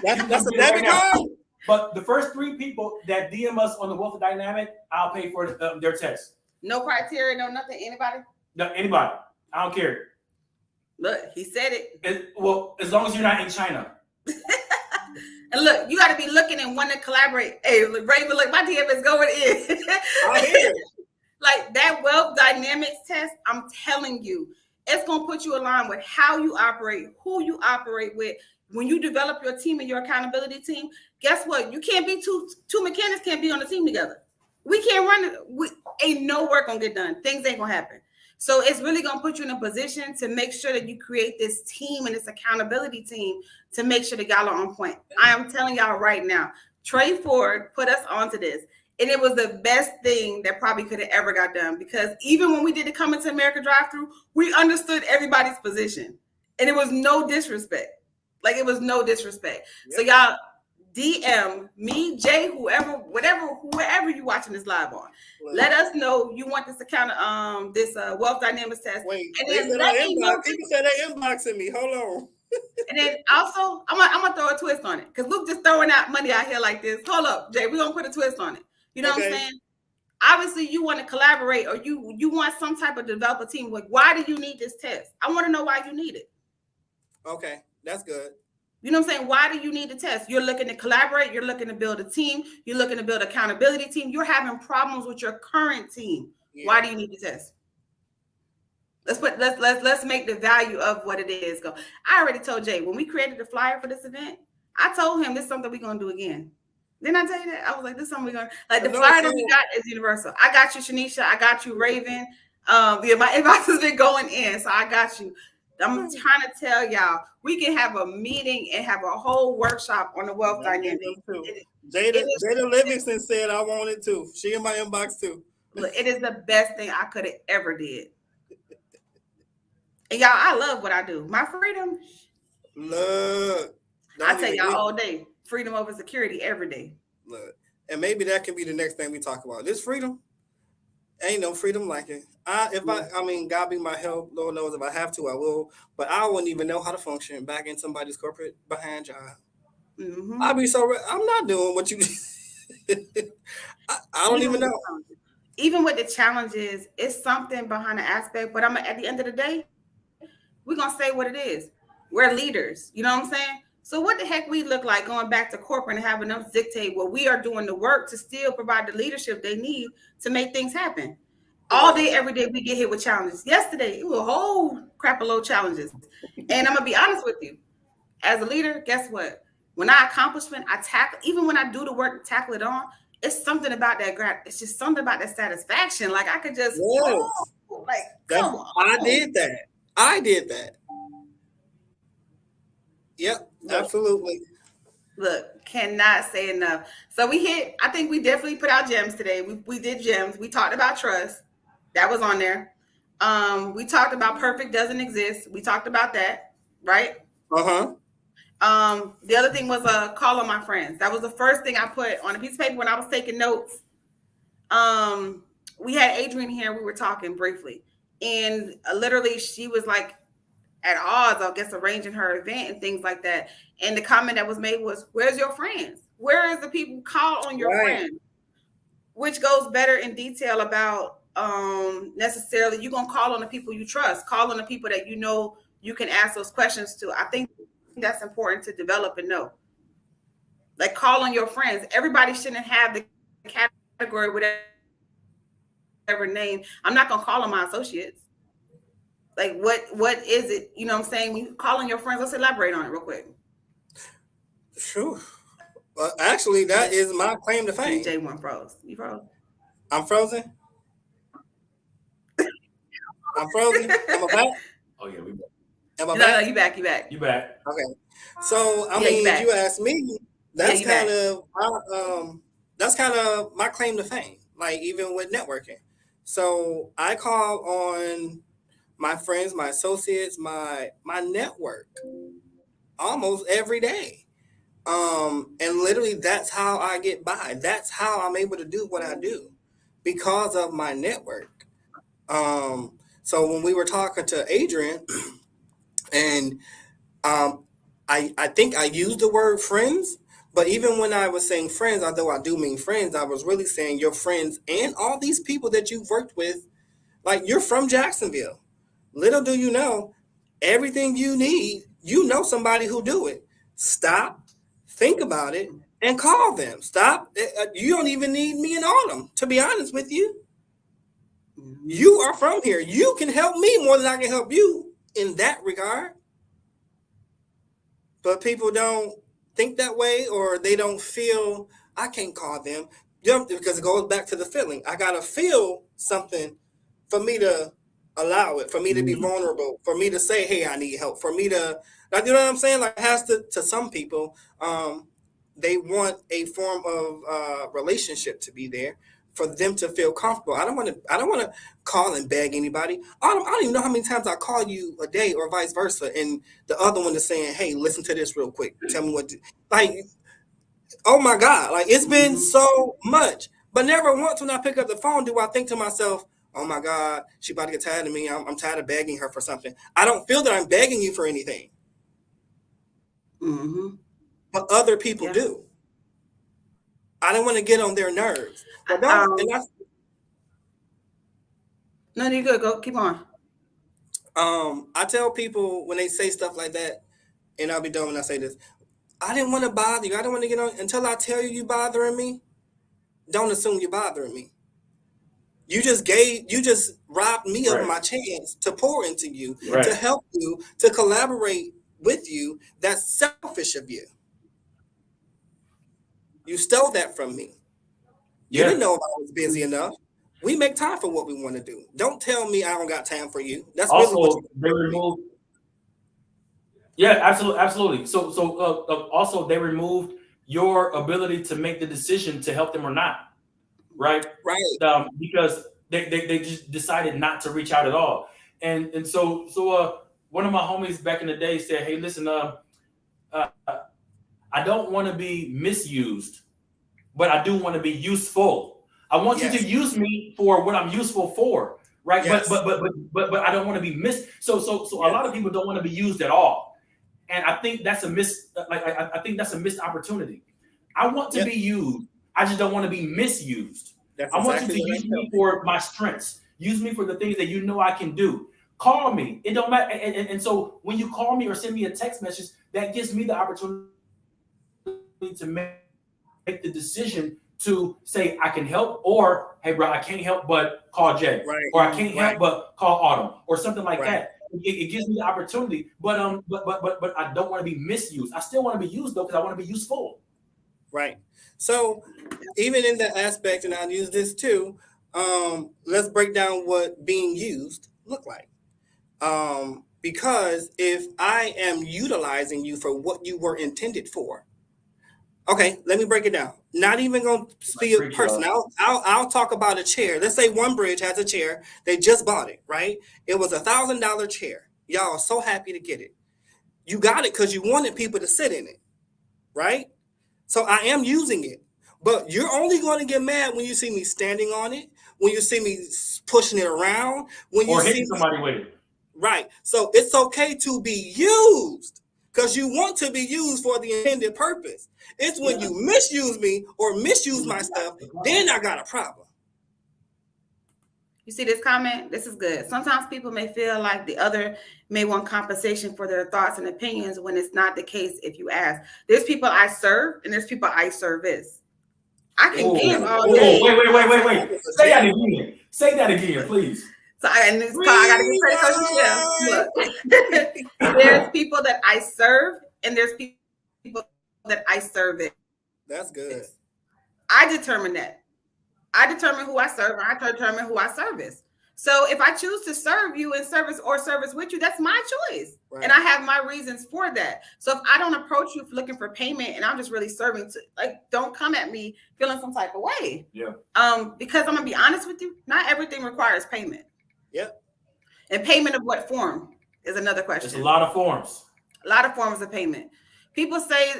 [SPEAKER 2] That's a debit card.
[SPEAKER 3] But the first three people that DM us on the Wealth of Dynamic, I'll pay for their test.
[SPEAKER 1] No criteria, no nothing. Anybody?
[SPEAKER 3] No, anybody. I don't care.
[SPEAKER 1] Look, he said it.
[SPEAKER 3] Well, as long as you're not in China.
[SPEAKER 1] And look, you got to be looking and want to collaborate. Hey, Raven, look, my DM is going in.
[SPEAKER 2] I hear.
[SPEAKER 1] Like that wealth dynamics test, I'm telling you, it's going to put you in line with how you operate, who you operate with. When you develop your team and your accountability team, guess what? You can't be two mechanics can't be on the team together. We can't run it. Ain't no work going to get done. Things ain't going to happen. So it's really going to put you in a position to make sure that you create this team and this accountability team to make sure that y'all are on point. I am telling y'all right now, Trey Ford put us onto this. And it was the best thing that probably could have ever got done, because even when we did the Coming to America drive-thru, we understood everybody's position. And it was no disrespect. Like, it was no disrespect. Yep. So y'all DM me, Jay, whoever you watching this live on. Let us know you want this account, this wealth dynamics test.
[SPEAKER 2] Wait,
[SPEAKER 1] And
[SPEAKER 2] they
[SPEAKER 1] then
[SPEAKER 2] said
[SPEAKER 1] let
[SPEAKER 2] I
[SPEAKER 1] me know.
[SPEAKER 2] inbox. People said they inboxing me. Hold on.
[SPEAKER 1] And then also, I'm gonna throw a twist on it because Luke just throwing out money out here like this. Hold up, Jay, we're gonna put a twist on it. You know what I'm saying? Obviously, you want to collaborate or you want some type of developer team. Like, why do you need this test? I want to know why you need it.
[SPEAKER 2] Okay, that's good.
[SPEAKER 1] You know what I'm saying? Why do you need the test? You're looking to collaborate. You're looking to build a team. You're looking to build accountability team. You're having problems with your current team. Yeah. Why do you need the test? Let's make the value of what it is go. I already told Jay when we created the flyer for this event, I told him this is something we're gonna do again. Didn't I tell you that? I was like, this is something we're gonna like. The flyer that we got is universal. I got you, Shanisha. I got you, Raven. Yeah, my inbox has been going in, so I got you. I'm trying to tell y'all, we can have a meeting and have a whole workshop on the wealth dynamic.
[SPEAKER 2] Jada Livingston said I want it too. She in my inbox too.
[SPEAKER 1] Look, it is the best thing I could have ever did. And y'all, I love what I do. My freedom.
[SPEAKER 2] Look.
[SPEAKER 1] I tell y'all all day, freedom over security every day.
[SPEAKER 2] Look, and maybe that can be the next thing we talk about. This freedom, ain't no freedom like it. I mean, God be my help. Lord knows if I have to, I will. But I wouldn't even know how to function back in somebody's corporate behind job. Mm-hmm. I'd be I'm not doing what you. I don't even know.
[SPEAKER 1] Even with the challenges, it's something behind the aspect. But at the end of the day, we're gonna say what it is. We're leaders. You know what I'm saying? So what the heck we look like going back to corporate and having them dictate what we are doing the work to still provide the leadership they need to make things happen. All day, every day, we get hit with challenges. Yesterday, it was a whole crap of load challenges. And I'm going to be honest with you. As a leader, guess what? When I accomplishment, I tackle, even when I do the work to tackle it on, it's something about that. It's just something about that satisfaction. Like I could just, come on.
[SPEAKER 2] I did that. Yep, absolutely.
[SPEAKER 1] Look, cannot say enough. So I think we definitely put out gems today. We did gems. We talked about trust. That was on there. We talked about perfect doesn't exist. We talked about that, right?
[SPEAKER 2] Uh-huh.
[SPEAKER 1] The other thing was a call on my friends. That was the first thing I put on a piece of paper when I was taking notes. We had Adrienne here. We were talking briefly. And literally she was like at odds, I guess, arranging her event and things like that. And the comment that was made was, where's your friends? Where is the people call on your friends? Which goes better in detail about necessarily you're going to call on the people you trust, call on the people that you know you can ask those questions to. I think that's important to develop and know. Like call on your friends. Everybody shouldn't have the category, whatever name. I'm not going to call on my associates. Like what is it? You know what I'm saying? When you call on your friends, let's elaborate on it real quick.
[SPEAKER 2] Sure. Well, actually, that is my claim to fame.
[SPEAKER 1] J1 froze. You froze?
[SPEAKER 2] I'm frozen. I'm frozen. Am I back?
[SPEAKER 3] Oh yeah, we back.
[SPEAKER 2] Am I
[SPEAKER 1] back?
[SPEAKER 2] No,
[SPEAKER 1] you back.
[SPEAKER 3] You back.
[SPEAKER 2] Okay. So I mean, if you ask me, that's kind of my claim to fame. Like even with networking. So I call on my friends, my associates, my network almost every day. And literally that's how I get by. That's how I'm able to do what I do because of my network. So when we were talking to Adrienne and I think I used the word friends, but even when I was saying friends, although I do mean friends, I was really saying your friends and all these people that you've worked with, like you're from Jacksonville. Little do you know, everything you need, you know somebody who do it. Stop, think about it, and call them. Stop. You don't even need me in Autumn, to be honest with you. You are from here. You can help me more than I can help you in that regard. But people don't think that way, or they don't feel, I can't call them. Because it goes back to the feeling. I got to feel something for me to allow it, for me to be vulnerable, for me to say, hey, I need help, for me to, like, you know what I'm saying? Like it has to some people, they want a form of relationship to be there for them to feel comfortable. I don't want to call and beg anybody. I don't even know how many times I call you a day or vice versa. And the other one is saying, hey, listen to this real quick. Tell me what, like, Oh my God, like it's been
[SPEAKER 1] Mhm.
[SPEAKER 2] so much. But never once when I pick up the phone do I think to myself, oh my God, she about to get tired of me. I'm tired of begging her for something. I don't feel that I'm begging you for anything,
[SPEAKER 1] Mhm.
[SPEAKER 2] but other people
[SPEAKER 1] Yeah.
[SPEAKER 2] do. I don't want to get on their nerves. But
[SPEAKER 1] Um, no, you good. Go, keep on.
[SPEAKER 2] I tell people when they say stuff like that, and I'll be done when I say this. I didn't want to bother you. I don't want to get on until I tell you bothering me. Don't assume you're bothering me. You just robbed me of
[SPEAKER 3] Right.
[SPEAKER 2] my chance to pour into you,
[SPEAKER 3] Right.
[SPEAKER 2] to help you, to collaborate with you. That's selfish of you. You stole that from me. You
[SPEAKER 3] Yeah.
[SPEAKER 2] didn't know if I was busy enough. We make time for what we want to do. Don't tell me I don't got time for you. That's really what
[SPEAKER 3] Also,
[SPEAKER 2] you
[SPEAKER 3] they removed. Yeah, absolutely. So also they removed your ability to make the decision to help them or not, right?
[SPEAKER 2] right.
[SPEAKER 3] Because they just decided not to reach out at all. And so one of my homies back in the day said, "Hey, listen, uh, I don't want to be misused, but I do want to be useful. I want you to
[SPEAKER 2] Yes.
[SPEAKER 3] use me for what I'm useful for, right?
[SPEAKER 2] Yes.
[SPEAKER 3] But I don't want to be So
[SPEAKER 2] Yes.
[SPEAKER 3] a lot of people don't want to be used at all, and I think that's I think that's a missed opportunity. I want to
[SPEAKER 2] Yep.
[SPEAKER 3] be used. I just don't want to be misused.
[SPEAKER 2] That's
[SPEAKER 3] I want you
[SPEAKER 2] exactly
[SPEAKER 3] to
[SPEAKER 2] what I
[SPEAKER 3] use
[SPEAKER 2] tell
[SPEAKER 3] me
[SPEAKER 2] people.
[SPEAKER 3] for my strengths. Use me for the things that you know I can do. Call me. It don't matter. And so when you call me or send me a text message, that gives me the opportunity to make the decision to say I can help, or hey, bro, I can't help but call Jay,
[SPEAKER 2] Right.
[SPEAKER 3] or I can't
[SPEAKER 2] Right.
[SPEAKER 3] help but call Autumn, or something like
[SPEAKER 2] Right.
[SPEAKER 3] that. It gives me the opportunity, but I don't want to be misused. I still want to be used though, because I want to be useful.
[SPEAKER 2] Right. So even in that aspect, and I'll use this too, let's break down what being used look like. Because if I am utilizing you for what you were intended for, okay, let me break it down. Not even going to speak a person. I'll talk about a chair. Let's say One Bridge has a chair. They just bought it, right? It was $1,000 chair. Y'all are so happy to get it. You got it because you wanted people to sit in it, right? So I am using it. But you're only going to get mad when you see me standing on it, when you see me pushing it around, when you
[SPEAKER 3] Or
[SPEAKER 2] see
[SPEAKER 3] hitting somebody with it.
[SPEAKER 2] Right. So it's okay to be used because you want to be used for the intended purpose. It's when you misuse me or misuse my stuff, then I got a problem.
[SPEAKER 1] You see this comment? This is good. Sometimes people may feel like the other may want compensation for their thoughts and opinions when it's not the case. If you ask, there's people I serve and there's people I service. I can give all day.
[SPEAKER 3] Wait. Say that again. Say that again, please.
[SPEAKER 1] So I got to give credit Coach Michelle. Look, there's people that I serve and there's people that I service.
[SPEAKER 2] That's good.
[SPEAKER 1] I determine that. I determine who I serve and I determine who I service. So if I choose to serve you in service or service with you, that's my choice. Right. And I have my reasons for that. So if I don't approach you looking for payment and I'm just really serving to, like, don't come at me feeling some type of way.
[SPEAKER 3] Yeah.
[SPEAKER 1] Because I'm gonna be honest with you, not everything requires payment.
[SPEAKER 2] Yep.
[SPEAKER 1] And payment of what form is another question.
[SPEAKER 3] There's a lot of forms.
[SPEAKER 1] A lot of forms of payment. People say,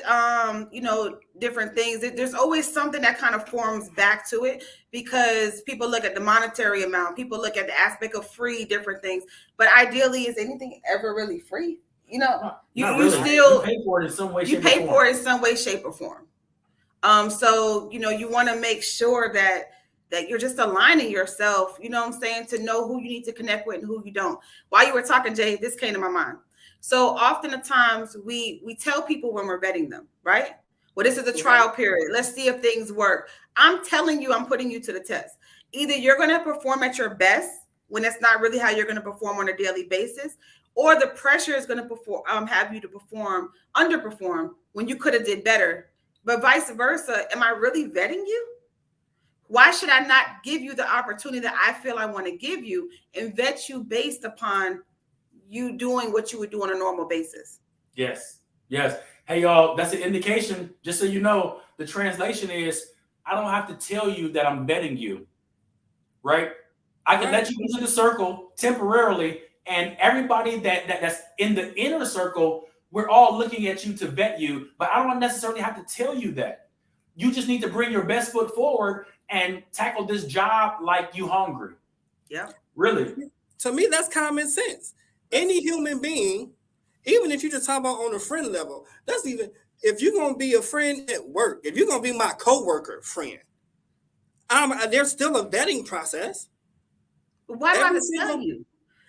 [SPEAKER 1] different things. There's always something that kind of forms back to it because people look at the monetary amount. People look at the aspect of free, different things. But ideally, is anything ever really free? You
[SPEAKER 3] pay for it in some way.
[SPEAKER 1] You pay for it in some way, shape, or form. So you want to make sure that you're just aligning yourself. You know what I'm saying, to know who you need to connect with and who you don't. While you were talking, Jay, this came to my mind. So oftentimes we tell people when we're vetting them, right? Well, this is a trial period. Let's see if things work. I'm telling you, I'm putting you to the test. Either you're going to perform at your best when it's not really how you're going to perform on a daily basis, or the pressure is going to have you to underperform when you could have did better. But vice versa, am I really vetting you? Why should I not give you the opportunity that I feel I want to give you and vet you based upon you doing what you would do on a normal basis?
[SPEAKER 3] Yes. Hey, y'all, that's an indication. Just so you know, the translation is, I don't have to tell you that I'm vetting you, right? I can let you into the circle temporarily, and everybody that's in the inner circle, we're all looking at you to vet you, but I don't necessarily have to tell you that. You just need to bring your best foot forward and tackle this job like you hungry.
[SPEAKER 1] Yeah.
[SPEAKER 3] Really.
[SPEAKER 2] To me, that's common sense. Any human being, even if you just talk about on a friend level, that's even if you're gonna be a friend at work, if you're gonna be my coworker friend, there's still a vetting process.
[SPEAKER 1] But why do I have
[SPEAKER 2] Every
[SPEAKER 1] to tell
[SPEAKER 2] single-
[SPEAKER 1] you?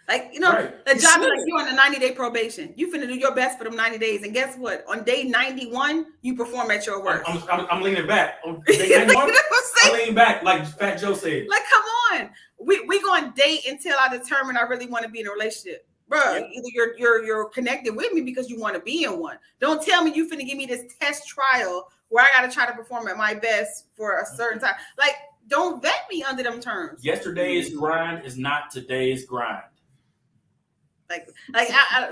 [SPEAKER 1] Like, the
[SPEAKER 2] You
[SPEAKER 1] job is like
[SPEAKER 2] shouldn't.
[SPEAKER 1] you on a 90-day probation. You finna do your best for them 90 days. And guess what? On day 91, you perform at your worst.
[SPEAKER 3] I'm leaning back. On
[SPEAKER 1] You
[SPEAKER 3] day 91,
[SPEAKER 1] know what I'm
[SPEAKER 3] I'm
[SPEAKER 1] saying?
[SPEAKER 3] leaning back, like Fat Joe said.
[SPEAKER 1] Like, come on. We gonna date until I determine I really want to be in a relationship. Bro,
[SPEAKER 2] Yeah.
[SPEAKER 1] either you're connected with me because you want to be in one. Don't tell me you finna give me this test trial where I gotta try to perform at my best for a certain time. Like, don't vet me under them terms.
[SPEAKER 3] Yesterday's grind is not today's grind.
[SPEAKER 1] Like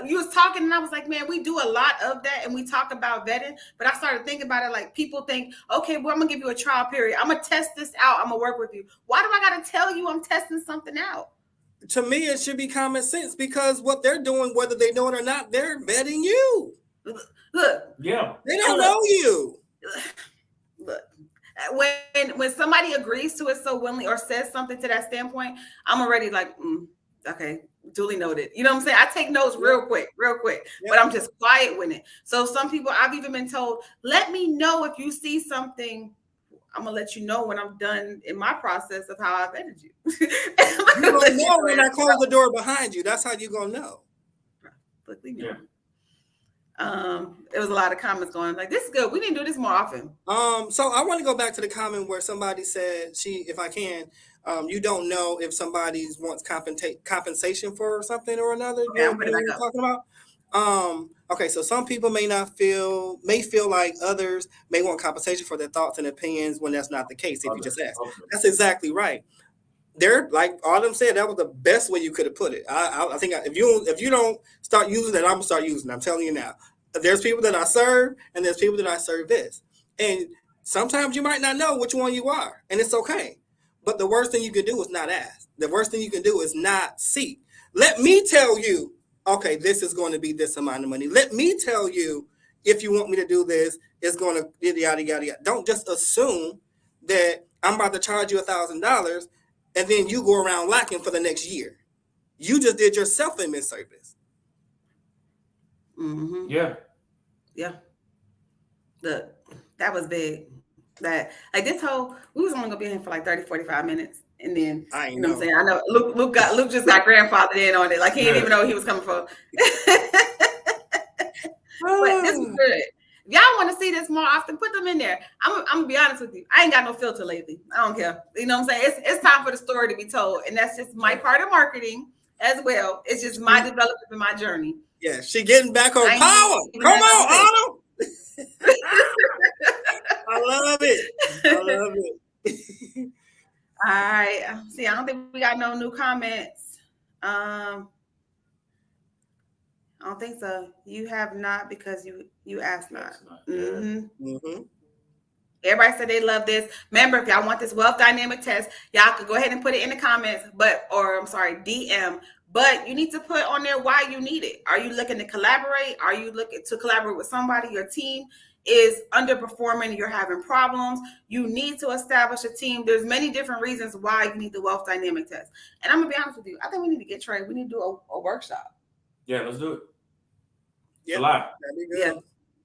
[SPEAKER 1] you was talking and I was like, man, we do a lot of that and we talk about vetting, but I started thinking about it like people think, okay, well, I'm gonna give you a trial period. I'm gonna test this out. I'm gonna work with you. Why do I gotta tell you I'm testing something out?
[SPEAKER 2] To me, it should be common sense because what they're doing, whether they know it or not, they're vetting you.
[SPEAKER 1] Look,
[SPEAKER 3] Yeah.
[SPEAKER 2] They don't know you.
[SPEAKER 1] look. When somebody agrees to it so willingly or says something to that standpoint, I'm already like, okay, duly noted. You know what I'm saying? I take notes real quick, but I'm just quiet with it. So some people, I've even been told, let me know if you see something. I'm gonna let you know when I'm done in my process of how I've vetted you.
[SPEAKER 2] You're gonna know when I close the door behind you. That's how you're gonna know.
[SPEAKER 1] But leave me
[SPEAKER 3] Yeah.
[SPEAKER 1] alone. There was a lot of comments going like, this is good. We need to do this more often.
[SPEAKER 2] So I want to go back to the comment where somebody said, if I can, you don't know if somebody wants compensation for something or another.
[SPEAKER 1] Okay,
[SPEAKER 2] You
[SPEAKER 1] I'm
[SPEAKER 2] know
[SPEAKER 1] putting
[SPEAKER 2] what
[SPEAKER 1] it
[SPEAKER 2] we're
[SPEAKER 1] back up.
[SPEAKER 2] talking about? Okay, so some people may feel like others may want compensation for their thoughts and opinions when that's not the case. If you just ask,
[SPEAKER 3] Okay.
[SPEAKER 2] that's exactly right. They're like Autumn said, that was the best way you could have put it. I think if you don't start using it, I'm gonna start using it. I'm telling you now. There's people that I serve, and there's people that I serve this. And sometimes you might not know which one you are, and it's okay. But the worst thing you can do is not ask. The worst thing you can do is not seek. Let me tell you, okay, this is going to be this amount of money. Let me tell you, if you want me to do this, it's going to yada, yada, yada. Don't just assume that I'm about to charge you $1,000 and then you go around lacking for the next year. You just did yourself a misservice.
[SPEAKER 1] Mm-hmm.
[SPEAKER 3] Yeah.
[SPEAKER 1] Look, that was big. That like this whole we was only gonna be in here for like 30-45 minutes. And then
[SPEAKER 2] I
[SPEAKER 1] you know
[SPEAKER 2] know.
[SPEAKER 1] what I'm saying? I know Luke just got grandfathered in on it. Like he didn't even know he was coming for. But this is good. If y'all want to see this more often, put them in there. I'm gonna be honest with you. I ain't got no filter lately. I don't care. You know what I'm saying? It's time for the story to be told. And that's just my part of marketing as well. It's just my development and my journey.
[SPEAKER 2] Yeah, she getting back her
[SPEAKER 1] I ain't
[SPEAKER 2] power.
[SPEAKER 1] even
[SPEAKER 2] Come
[SPEAKER 1] had no
[SPEAKER 2] on, Autumn. I love it.
[SPEAKER 1] All right. See, I don't think we got no new comments. I don't think so. You have not because you asked not.
[SPEAKER 2] Mm-hmm.
[SPEAKER 1] Everybody said they love this. Remember, if y'all want this wealth dynamic test, y'all could go ahead and put it in the comments, DM. But you need to put on there why you need it. Are you looking to collaborate? Are you looking to collaborate with somebody? Your team is underperforming. You're having problems. You need to establish a team. There's many different reasons why you need the wealth dynamic test. And I'm gonna be honest with you. I think we need to get Trey. We need to do a workshop.
[SPEAKER 3] Yeah, let's do it.
[SPEAKER 2] Yeah,
[SPEAKER 3] a lot.
[SPEAKER 2] That'd be good.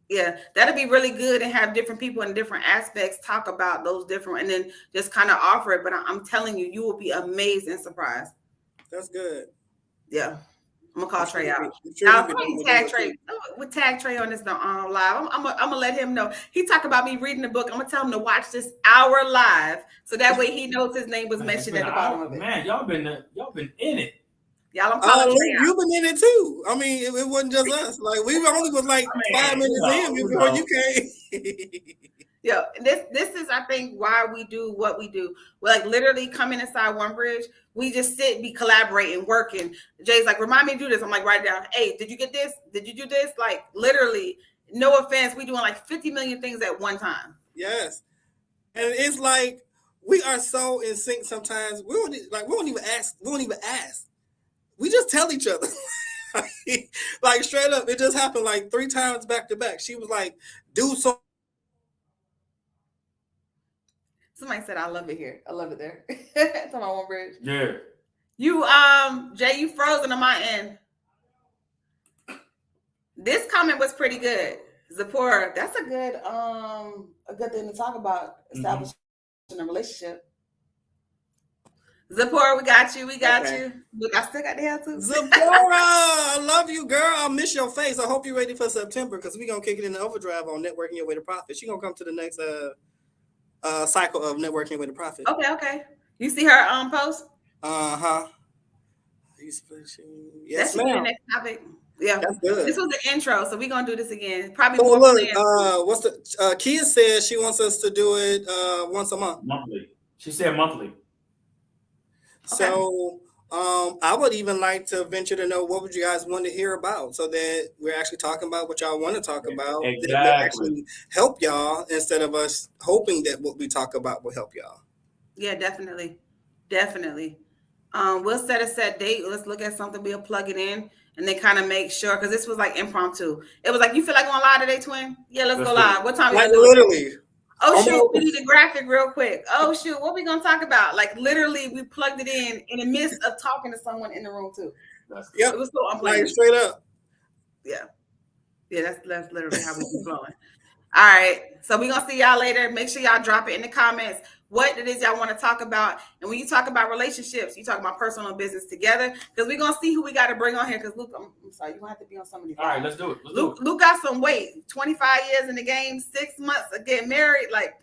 [SPEAKER 1] Yeah, that'd be really good and have different people in different aspects talk about those different and then just kind of offer it. But I'm telling you, you will be amazed and surprised.
[SPEAKER 2] That's good.
[SPEAKER 1] Yeah. I'm gonna call Trey out.
[SPEAKER 2] Sure
[SPEAKER 1] Now, tag Trey. We tag Trey on this live. I'm gonna let him know. He talked about me reading the book. I'm gonna tell him to watch this hour live, so that way he knows his name was mentioned at the bottom of it.
[SPEAKER 3] Man, y'all been in it.
[SPEAKER 1] Y'all, I'm calling Trey out.
[SPEAKER 2] You've been in it too. I mean, it wasn't just us. Like we only was like 5 minutes in before you came.
[SPEAKER 1] Yeah, this is I think why we do what we do. We're like literally coming inside One Bridge. We just sit, be collaborating, working. Jay's like, remind me to do this. I'm like, write it down. Hey, did you get this? Did you do this? Like literally, no offense, we doing like 50 million things at one time.
[SPEAKER 2] Yes, and it's like we are so in sync. Sometimes we don't even ask. We don't even ask. We just tell each other. Like straight up, it just happened like 3 times back to back. She was like, "Do so."
[SPEAKER 1] Somebody said I love it here. I love it there. It's on my one bridge.
[SPEAKER 3] Yeah.
[SPEAKER 1] You Jay, you frozen on my end. This comment was pretty good. Zipporah, that's a good thing to talk about, establishing a relationship. Zipporah, we got you. We got you. Look, I still got the hair too.
[SPEAKER 2] Zipporah, I love you, girl. I miss your face. I hope you're ready for September because we're gonna kick it in the overdrive on networking your way to profit. She's gonna come to the next cycle of networking your way to profit.
[SPEAKER 1] Okay. You see her post?
[SPEAKER 2] Uh-huh. Yes,
[SPEAKER 1] that should be the
[SPEAKER 2] ma'am.
[SPEAKER 1] next topic. Yeah,
[SPEAKER 2] That's good.
[SPEAKER 1] This was the intro, so we're gonna do this again. Probably
[SPEAKER 2] Oh,
[SPEAKER 1] more
[SPEAKER 2] look,
[SPEAKER 1] planned.
[SPEAKER 2] what's the Kia says she wants us to do it once a month.
[SPEAKER 3] Monthly. She said monthly.
[SPEAKER 1] Okay.
[SPEAKER 2] So I would even like to venture to know what would you guys want to hear about so that we're actually talking about what y'all want to talk about that may actually help y'all instead of us hoping that what we talk about will help y'all.
[SPEAKER 1] Yeah, definitely. We'll set a set date. Let's look at something. We'll plug it in and then kind of make sure, because this was like impromptu. It was like, you feel like going live today, twin? Yeah, let's go live. What time?
[SPEAKER 2] Like literally.
[SPEAKER 1] Oh shoot, we need a graphic real quick. Oh shoot, what we gonna talk about? Like literally, we plugged it in the midst of talking to someone in the room too.
[SPEAKER 2] Yep.
[SPEAKER 1] It was so unplanned.
[SPEAKER 2] Like straight up.
[SPEAKER 1] Yeah, that's literally how we be flowing. All right, so we're gonna see y'all later. Make sure y'all drop it in the comments what it is y'all want to talk about. And when you talk about relationships, you talk about personal and business together, because we're gonna see who we got to bring on here. Because Luke, I'm sorry, you're gonna have to be on some of these.
[SPEAKER 3] All right, let's do it.
[SPEAKER 1] Luke got some weight. 25 years in the game, 6 months of getting married, like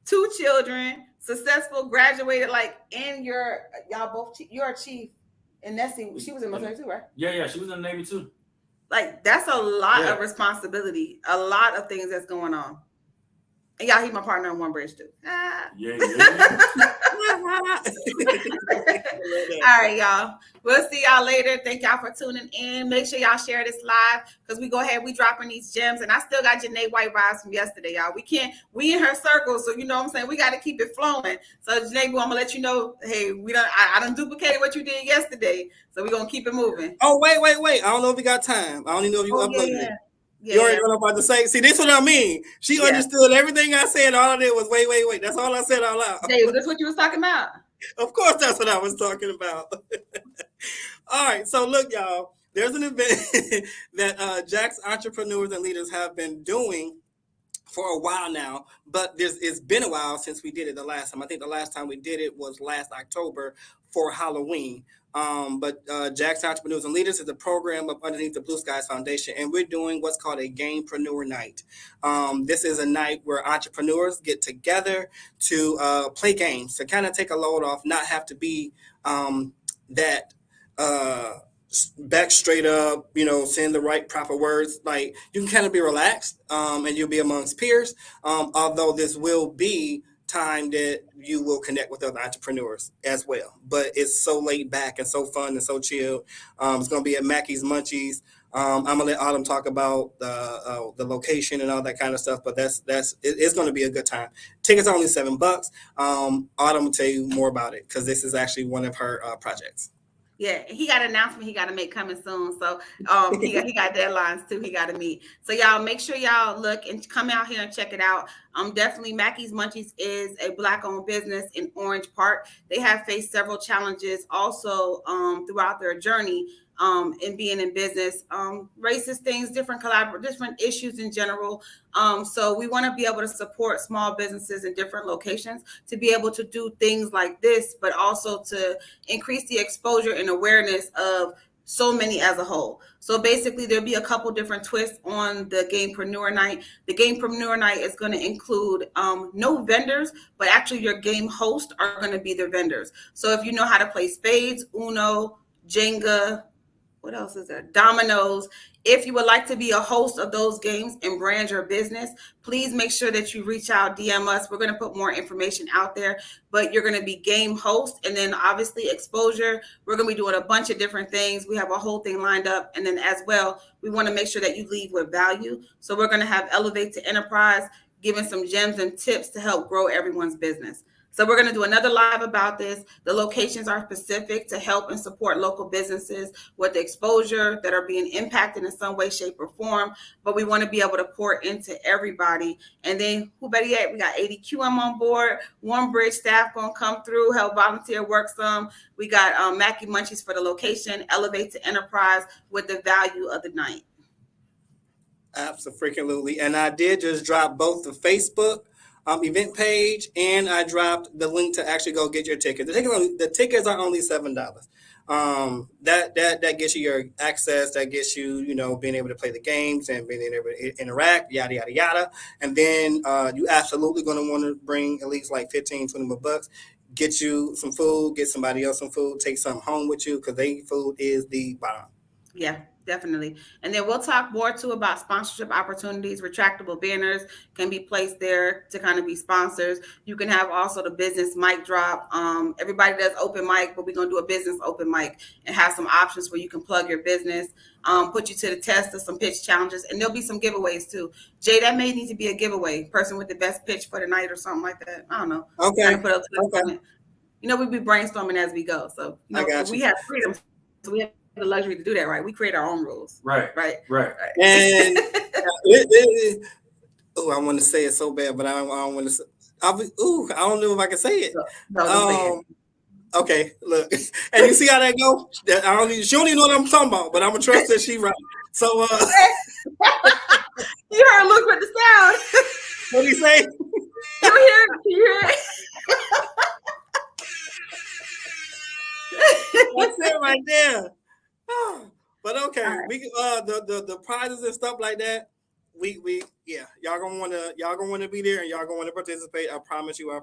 [SPEAKER 1] 2 children, successful, graduated, like in y'all both. You're a chief, and Nessie, she was in military too, right?
[SPEAKER 3] Yeah, she was in the Navy too.
[SPEAKER 1] Like that's a lot of responsibility, a lot of things that's going on. And y'all, he's my partner on one bridge too.
[SPEAKER 3] Yeah.
[SPEAKER 1] All right, y'all. We'll see y'all later. Thank y'all for tuning in. Make sure y'all share this live because we dropping these gems. And I still got Janae White vibes from yesterday, y'all. We in her circle, so you know what I'm saying? We got to keep it flowing. So Janae, I'm gonna let you know, hey, I done duplicated what you did yesterday. So we're gonna keep it moving.
[SPEAKER 2] Oh, wait. I don't know if we got time. I don't even know if you uploaded it.
[SPEAKER 1] Yeah.
[SPEAKER 2] You already know what I'm about to say. See, this is what I mean. She understood everything I said. All I did was wait. That's all I said out loud.
[SPEAKER 1] Hey, was this what you was talking about?
[SPEAKER 2] Of course, that's what I was talking about. All right. So look, y'all, there's an event that Jack's Entrepreneurs and Leaders have been doing for a while now, but it's been a while since we did it the last time. I think the last time we did it was last October for Halloween. But Jack's Entrepreneurs and Leaders is a program up underneath the Blue Skies Foundation, and we're doing what's called a Gamepreneur Night. This is a night where entrepreneurs get together to play games, to kind of take a load off, not have to be that back straight up, saying the right proper words. Like you can kind of be relaxed and you'll be amongst peers, although this will be time that you will connect with other entrepreneurs as well. But it's so laid back and so fun and so chill. It's going to be at Mackey's Munchies. I'm going to let Autumn talk about the location and all that kind of stuff, but it's going to be a good time. Tickets are only $7. Autumn will tell you more about it because this is actually one of her projects.
[SPEAKER 1] Yeah, he got an announcement he got to make coming soon. So he got deadlines too he got to meet. So y'all make sure y'all look and come out here and check it out. Definitely Mackey's Munchies is a Black-owned business in Orange Park. They have faced several challenges also throughout their journey in being in business, racist things, different issues in general. So we want to be able to support small businesses in different locations to be able to do things like this, but also to increase the exposure and awareness of so many as a whole. So basically there'll be a couple different twists on the Gamepreneur Night. The Gamepreneur Night is going to include no vendors, but actually your game hosts are going to be the vendors. So if you know how to play spades, Uno, Jenga, what else is there? Dominoes. If you would like to be a host of those games and brand your business, please make sure that you reach out, DM us. We're going to put more information out there, but you're going to be game host and then obviously exposure. We're going to be doing a bunch of different things. We have a whole thing lined up. And then as well, we want to make sure that you leave with value. So we're going to have Elevate to Enterprise, giving some gems and tips to help grow everyone's business. So we're going to do another live about this. The locations are specific to help and support local businesses with exposure that are being impacted in some way, shape, or form. But we want to be able to pour into everybody. And then who better yet, we got ADQM on board. Warm Bridge staff going to come through, help volunteer work some. We got Mackie Munchies for the location, Elevate to Enterprise with the value of the night.
[SPEAKER 2] Absolutely. And I did just drop both the Facebook event page, and I dropped the link to actually go get your ticket. The tickets are only $7. That gets you your access. That gets you, being able to play the games and being able to interact, yada, yada, yada. And then you absolutely going to want to bring at least like 15, 20 more bucks. Get you some food, get somebody else some food, take something home with you because their food is the bomb.
[SPEAKER 1] Yeah, definitely. And then we'll talk more too about sponsorship opportunities. Retractable banners can be placed there to kind of be sponsors. You can have also the business mic drop. Everybody does open mic, but we're going to do a business open mic and have some options where you can plug your business, put you to the test of some pitch challenges. And there'll be some giveaways too. Jay, that may need to be a giveaway. Person with the best pitch for the night or something like that. I don't know.
[SPEAKER 2] Okay.
[SPEAKER 1] Okay. We be brainstorming as we go. So we have freedom. So we have the luxury to do that, right? We create our own rules.
[SPEAKER 3] Right.
[SPEAKER 2] And I want to say it so bad, but I don't want to say. I don't know if I can say it.
[SPEAKER 1] No,
[SPEAKER 2] okay, look, and you see how that go? She don't even know what I'm talking about, but I'm gonna trust that she right. So
[SPEAKER 1] you heard look with the sound.
[SPEAKER 2] What do you say?
[SPEAKER 1] You hear it?
[SPEAKER 2] That's it right there. But okay,
[SPEAKER 1] right.
[SPEAKER 2] we the prizes and stuff like that. Y'all gonna wanna be there and y'all gonna wanna participate. I promise you.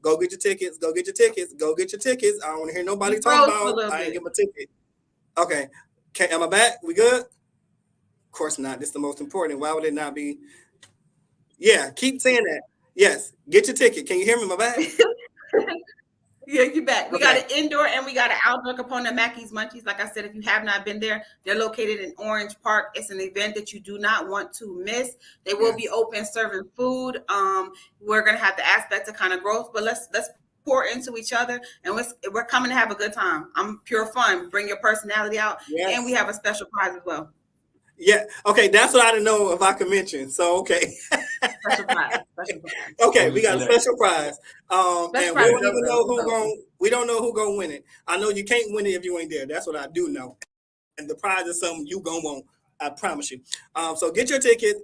[SPEAKER 2] Go get your tickets. I don't want to hear nobody talk about I ain't get my ticket. Okay, am I back? We good? Of course not. This is the most important. Why would it not be? Yeah, keep saying that. Yes, get your ticket. Can you hear me? Am I back?
[SPEAKER 1] Yeah, you back. We got an indoor and we got an outdoor component of Mackie's Munchies. Like I said, if you have not been there, they're located in Orange Park. It's an event that you do not want to miss. They will be open serving food. We're gonna have the aspect of kind of growth, but let's pour into each other, and we're coming to have a good time. I'm pure fun. Bring your personality out, and we have a special prize as well.
[SPEAKER 2] Yeah. Okay. That's what I didn't know if I could mention. So okay.
[SPEAKER 1] Special prize.
[SPEAKER 2] Okay, we got a special prize. And we don't know who gonna win it. I know you can't win it if you ain't there. That's what I do know. And the prize is something you gonna want. I promise you. So get your tickets.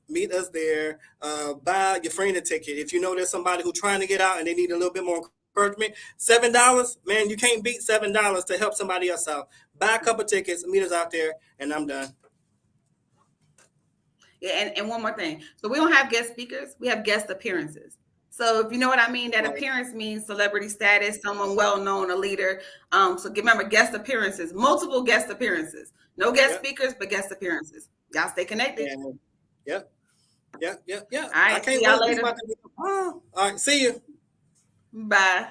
[SPEAKER 2] Meet us there. Buy your friend a ticket. If you know there's somebody who's trying to get out and they need a little bit more encouragement, $7, man, you can't beat $7 to help somebody else out. Buy a couple tickets, meet us out there, and I'm done.
[SPEAKER 1] Yeah, and one more thing. So we don't have guest speakers, we have guest appearances. So if you know what I mean, that appearance means celebrity status, someone well-known, a leader. So remember, guest appearances, multiple guest appearances. No guest speakers, but guest appearances. Y'all stay connected.
[SPEAKER 2] Yep. All right,
[SPEAKER 1] I can't see y'all later.
[SPEAKER 2] All right, see you.
[SPEAKER 1] Bye.